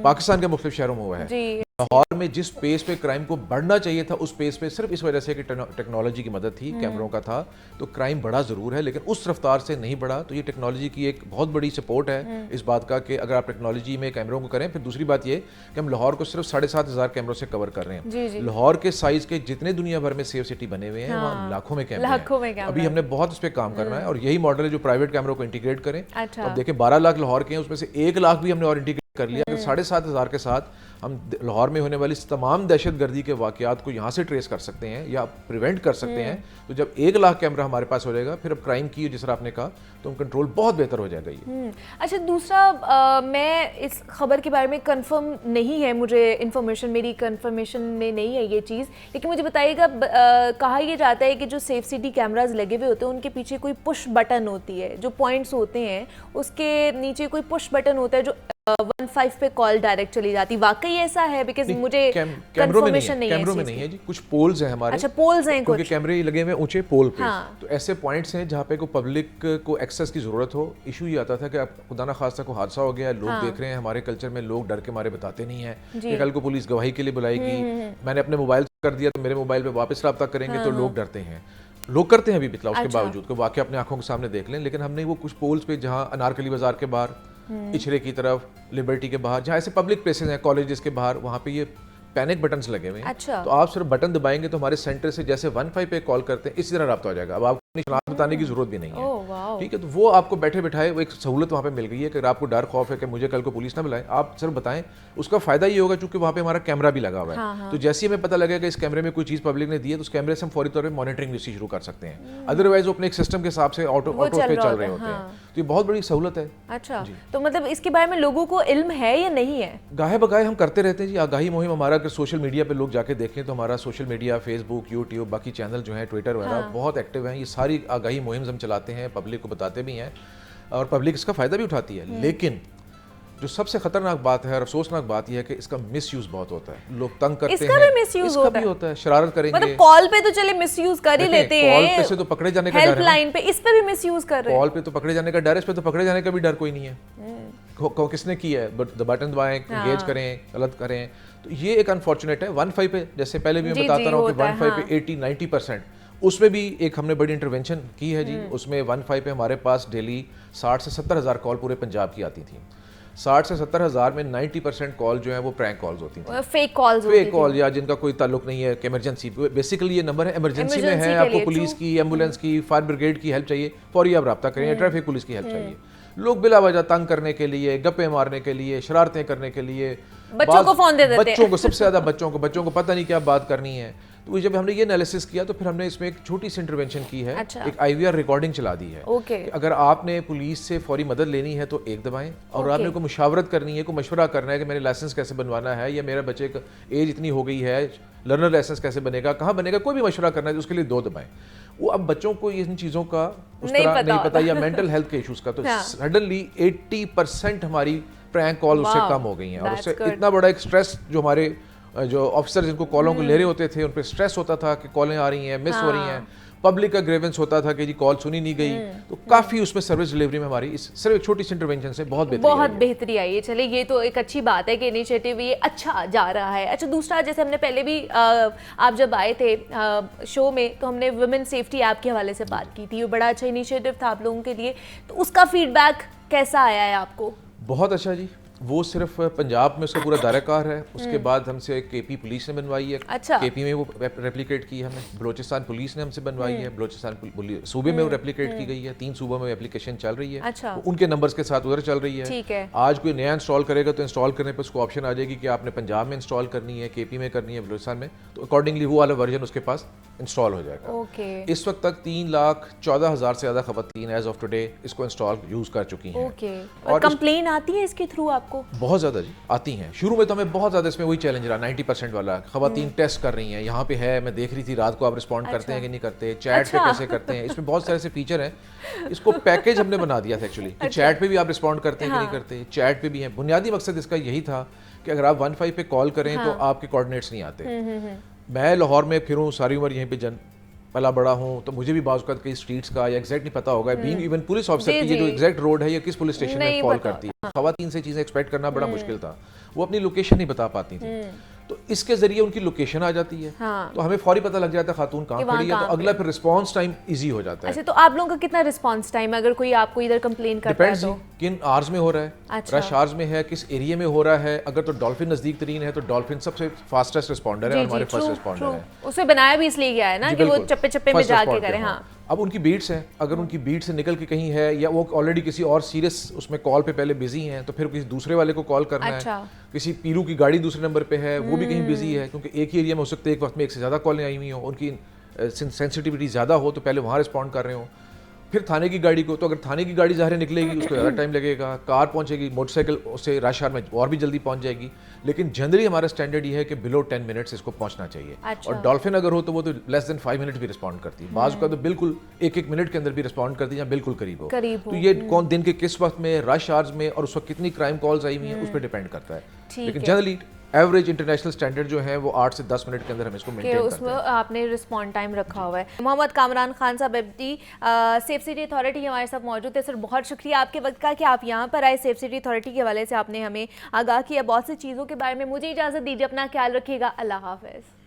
पाकिस्तान के मुख्तलिफ शहरों में हुआ है। लाहौर में जिस पेस पे क्राइम को बढ़ना चाहिए था उस पेस पे सिर्फ इस वजह से कि टेक्नोलॉजी की मदद थी, कैमरों का था, तो क्राइम बढ़ा ज़रूर है लेकिन उस रफ्तार से नहीं बढ़ा। तो ये टेक्नोलॉजी की एक बहुत बड़ी सपोर्ट है इस बात का कि अगर आप टेक्नोलॉजी में कैमरों को करें। फिर दूसरी बात ये कि हम लाहौर को सिर्फ 7,500 कैमरों से कवर कर रहे हैं। लाहौर के साइज के जितने दुनिया भर में सेफ सिटी बने हुए हैं वहाँ लाखों में कैमरे हैं। अभी हमने बहुत इस पर काम करना है और यही मॉडल है जो प्राइवेट कैमरों को इंटीग्रेट करें। अब देखें 12 लाख लाहौर के हैं, उसमें से 1 लाख भी हमने और इंटीग्रेट कर लिया। अगर 7,500 के साथ हम लाहौर में होने वाली तमाम दहशतगर्दी के वाकयात को यहाँ से ट्रेस कर सकते हैं या प्रिवेंट कर सकते हैं, तो जब 1 लाख कैमरा हमारे पास हो जाएगा फिर अब क्राइम की जिस तरह आपने कहा तो कंट्रोल बहुत बेहतर हो जाएगा ये। अच्छा, दूसरा मैं इस खबर के बारे में कंफर्म नहीं है, मुझे इन्फॉर्मेशन, मेरी कंफर्मेशन में नहीं है ये चीज़, लेकिन मुझे बताइएगा, कहा यह जाता है कि जो सेफ सिटी कैमराज लगे हुए होते हैं उनके पीछे कोई पुश बटन होती है, जो पॉइंट्स होते हैं उसके नीचे कोई पुश बटन होता है जो 15 पे कॉल डायरेक्ट चली जाती, वाकई ऐसा है? बिकॉज मुझे कंफर्मेशन नहीं है, कैमरों में नहीं है जी, कुछ पोल्स हैं हमारे। अच्छा, पोल्स हैं क्योंकि कुछ, कैमरे लगे हुए ऊंचे पोल पे। हाँ। तो ऐसे पॉइंट्स हैं जहाँ पे को पब्लिक को एक्सेस की जरूरत हो। इशू ये आता था कि अब खुदा ना खास्ता को हादसा हो गया, लोग देख रहे हैं, हमारे कल्चर में लोग डर के मारे बताते नहीं है कि कल को पुलिस गवाही के लिए बुलाएगी, मैंने अपने मोबाइल कर दिया तो मेरे मोबाइल पे वापस रब्ता करेंगे, तो लोग डरते हैं, लोग करते हैं अभी बितला उसके बावजूद को वाकई अपने आंखों के सामने देख लें। लेकिन हमने वो कुछ पोल्स पे जहाँ अनारकली बाजार के बाहर, इचरे की तरफ, लिबर्टी के बाहर, जहाँ ऐसे पब्लिक प्लेसेस हैं, कॉलेजेस के बाहर, वहाँ पे ये पैनिक बटन्स लगे हुए हैं। अच्छा। तो आप सिर्फ बटन दबाएंगे तो हमारे सेंटर से जैसे 15 पे कॉल करते हैं इसी तरह रब्ता हो जाएगा। अब आपको शनाख्त बताने की जरूरत भी नहीं है, ठीक है। तो वो आपको बैठे बिठाए वो एक सहूलत वहाँ पे मिल गई है कि आपको डर खौफ है कि मुझे कल को पुलिस ना बुलाए, आप सिर्फ बताएं। उसका फायदा ये होगा चूंकि वहाँ पे हमारा कैमरा भी लगा हुआ है, तो जैसे ही हमें पता लगेगा कि इस कैमरे में कोई चीज़ पब्लिक ने दी है तो उस कैमरे से हम फौरी तौर पर मॉनिटरिंग इसकी शुरू कर सकते हैं। अदरवाइज वो अपने एक सिस्टम के हिसाब से ऑटो पे चल रहे होते हैं। तो ये बहुत बड़ी सहूलत है। अच्छा, तो मतलब इसके बारे में लोगों को इल्म है या नहीं है? गाहे बगाहे हम करते रहते हैं जी, आगाही मुहिम हमारा। अगर सोशल मीडिया पे लोग जाके देखें तो हमारा सोशल मीडिया, फेसबुक, यूट्यूब, बाकी चैनल जो है, ट्विटर वगैरह बहुत एक्टिव हैं। ये सारी आगाही मुहिम हम चलाते हैं, पब्लिक को बताते भी हैं और पब्लिक इसका फ़ायदा भी उठाती है। लेकिन जो सबसे खतरनाक बात है और अफसोसनाक बात यह है कि इसका मिसयूज बहुत होता है, लोग तंग करते हैं। इसका भी मिसयूज होता है, शरारत करेंगे। मतलब कॉल पे तो चले मिसयूज कर ही लेते हैं, कॉल पे से तो पकड़े जाने का डर है, हेल्पलाइन पे इस पे भी मिसयूज कर रहे हैं। कॉल पे तो पकड़े जाने का डर है, इस पे तो पकड़े जाने का भी डर कोई नहीं है। किसने की है, बटन दबाएं, एंगेज करें, गलत करें। तो ये एक अनफॉर्चुनेट है। 15 पे जैसे पहले भी मैं बताता रहा हूँ कि 15 पे 80-90% उसमें भी एक हमने बड़ी इंटरवेंशन की है जी। उसमें 15 पे हमारे पास डेली 60 से 70 हज़ार कॉल पूरे पंजाब की आती थी। 60 से 70 हज़ार में 90% कॉल जो है वो प्रैंक कॉल्स होती थी, फेक कॉल्स, फेक कॉल या जिनका कोई ताल्लुक नहीं है कि इमरजेंसी। बेसिकली ये नंबर है इमरजेंसी में है, आपको पुलिस की, एम्बुलेंस की, फायर ब्रिगेड की हेल्प चाहिए, फौरी आप रब्ता करें, ट्रैफिक पुलिस की हेल्प चाहिए। लोग बिला वजह तंग करने के लिए, गप्पे मारने के लिए, शरारतें करने के लिए बच्चों को फोन दे देते हैं। बच्चों को सबसे ज्यादा बच्चों को पता नहीं क्या बात करनी है। तो जब हमने ये एनालिसिस किया तो फिर हमने इसमें एक छोटी सी इंटरवेंशन की है। अच्छा। एक IVR रिकॉर्डिंग चला दी है कि अगर आपने पुलिस से फौरी मदद लेनी है तो 1 दबाएं, और आपने कोई मुशावरत करनी है, कोई मशवरा करना है कि मेरे लाइसेंस कैसे बनवाना है, या मेरा बच्चे का एज इतनी हो गई है, लर्नर लाइसेंस कैसे बनेगा, कहाँ बनेगा, कोई भी मशवरा करना है तो उसके लिए 2 दबाएं। वो अब बच्चों को इन चीज़ों का उस तरह नहीं पता या मेंटल हेल्थ के इश्यूज का, तो सडनली 80% हमारी प्रैंक कॉल उससे कम हो गई हैं। और उससे इतना बड़ा एक स्ट्रेस जो हमारे जो ऑफिसर जिनको कॉलों को ले रहे होते थे उन पर स्ट्रेस होता था कि कॉलें आ रही हैं, मिस हो रही हैं, पब्लिक का ग्रेवेंस होता था कि जी कॉल सुनी नहीं गई। तो काफ़ी उसमें सर्विस डिलीवरी में हमारी इस सिर्फ एक छोटी सी इंटरवेंशन से बहुत बेहतरी आई है। चले, ये तो एक अच्छी बात है कि इनिशिएटिव ये अच्छा जा रहा है। अच्छा, दूसरा, जैसे हमने पहले भी आप जब आए थे शो में तो हमने वुमेन सेफ्टी ऐप के हवाले से बात की थी, वो बड़ा अच्छा इनिशिएटिव था आप लोगों के लिए, तो उसका फीडबैक कैसा आया है आपको? बहुत अच्छा जी। वो सिर्फ पंजाब में उसका पूरा दायराकार है। उसके बाद हमसे KP पुलिस ने बनवाई है। अच्छा। KP में वो रेप्लिकेट की है हमने, बलोचिस्तान पुलिस ने हमसे बनवाई है, बलोचिस्तान सूबे में वो रेप्लिकेट की गई है। 3 सूबों में एप्लीकेशन चल रही है। अच्छा। उनके नंबर्स के साथ उधर चल रही है। ठीक है। आज कोई नया इंस्टॉल करेगा तो इंस्टॉल करने पर उसको ऑप्शन आ जाएगी कि आपने पंजाब में इंस्टॉल करनी है, KP में करनी है, बलोचिस्तान में, तो अकॉर्डिंगली वो वाला वर्जन उसके पास इंस्टॉल हो जाएगा। इस वक्त तक 3,14,000 से ज्यादा खवातीन एज ऑफ टुडे इसको इंस्टॉल यूज कर चुकी हैं। और कंप्लेन आती है इसके थ्रू आपको? बहुत ज्यादा जी आती हैं। शुरू में तो हमें बहुत ज्यादा इसमें वही चैलेंज रहा, 90% वाला, खवातीन टेस्ट कर रही हैं, यहाँ पे है, मैं देख रही थी रात को, आप रिस्पॉन्ड करते हैं कि नहीं करते, चैट पे कैसे करते हैं, इसमें बहुत सारे ऐसे फीचर हैं। इसको पैकेज हमने बना दिया था एक्चुअली कि चैट पे भी आप रिस्पॉन्ड करते हैं कि नहीं करते, चैट पे भी है। बुनियादी मकसद इसका यही था कि अगर आप 15 पे कॉल करें तो आपके कोऑर्डिनेट्स नहीं आते। मैं लाहौर में फिरूं, सारी उम्र यहीं पे पला बड़ा हूँ, तो मुझे भी बाज़ कई स्ट्रीट्स का या एग्जैक्ट नहीं पता होगा, बीइंग इवन पुलिस ऑफिसर की ये जो एग्जैक्ट रोड है या किस पुलिस स्टेशन में फॉल करती है। खवातीन से चीज़ें एक्सपेक्ट करना बड़ा मुश्किल था, वो अपनी लोकेशन नहीं बता पाती थी। तो इसके जरिए उनकी लोकेशन आ जाती है। तो हमें फौरी पता लग जाता है खातून कहाँ खड़ी है, तो अगला फिर रिस्पांस टाइम इजी हो जाता है। अच्छा, तो आप लोगों का कितना रिस्पांस टाइम है अगर कोई आपको इधर कंप्लेन करता है तो? किन आवर्स में हो रहा है, रश आवर्स में है, किस एरिया में हो रहा है। अगर तो डॉल्फिन नजदीक तरीन है तो डॉल्फिन सबसे फास्टेस्ट रिस्पॉन्डर है, हमारे फर्स्ट रिस्पॉन्डर है। उसे बनाया भी इसलिए गया है ना कि वो चप्पे चप्पे में जाके करे। हाँ, अब उनकी बीट्स हैं, अगर उनकी बीट से निकल के कहीं है या वो ऑलरेडी किसी और सीरियस उसमें कॉल पे पहले बिजी हैं, तो फिर किसी दूसरे वाले को कॉल करना है। किसी पीलू की गाड़ी दूसरे नंबर पे है, वो भी कहीं बिजी है, क्योंकि एक ही एरिया में हो सकते हैं एक वक्त में एक से ज़्यादा कॉलें आई हुई हो, उनकी सेंसिटिविटी ज़्यादा हो तो पहले वहाँ रिस्पॉन्ड कर रहे हो। फिर थाने की गाड़ी को, तो अगर थाने की गाड़ी ज़ाहिर निकलेगी उसको ज़्यादा टाइम लगेगा, कार पहुंचेगी, मोटरसाइकिल उससे रश आवर में और भी जल्दी पहुंच जाएगी। लेकिन जनरली हमारा स्टैंडर्ड ये है कि बिलो 10 मिनट्स इसको पहुंचना चाहिए। अच्छा। और डॉल्फिन अगर हो तो वो तो लेस देन 5 मिनट भी रिस्पॉन्ड करती है, बाज़ का तो बिल्कुल 1-1 मिनट के अंदर भी रिस्पॉन्ड करती है या बिल्कुल करीब हो। तो ये कौन दिन के किस वक्त में, रश आवर्स में, और उस वक्त कितनी क्राइम कॉल्स आई हुई हैं उस पर डिपेंड करता है। लेकिन जनरली एवरेज इंटरनेशनल स्टैंडर्ड जो है वो 8 से 10 मिनट के अंदर हम इसको मेंटेन करते हैं। उसमें आपने रिस्पॉन्ड टाइम रखा हुआ है। मोहम्मद कामरान खान साहब एफडी सेफ सिटी अथॉरिटी हमारे साथ मौजूद है। सर बहुत शुक्रिया आपके वक्त का कि आप यहाँ पर आए, सेफ सिटी अथॉरिटी के हवाले से आपने हमें आगाह किया बहुत सी चीज़ों के बारे में। मुझे इजाज़त दीजिए, अपना ख्याल रखिएगा, अल्लाह हाफ़िज़।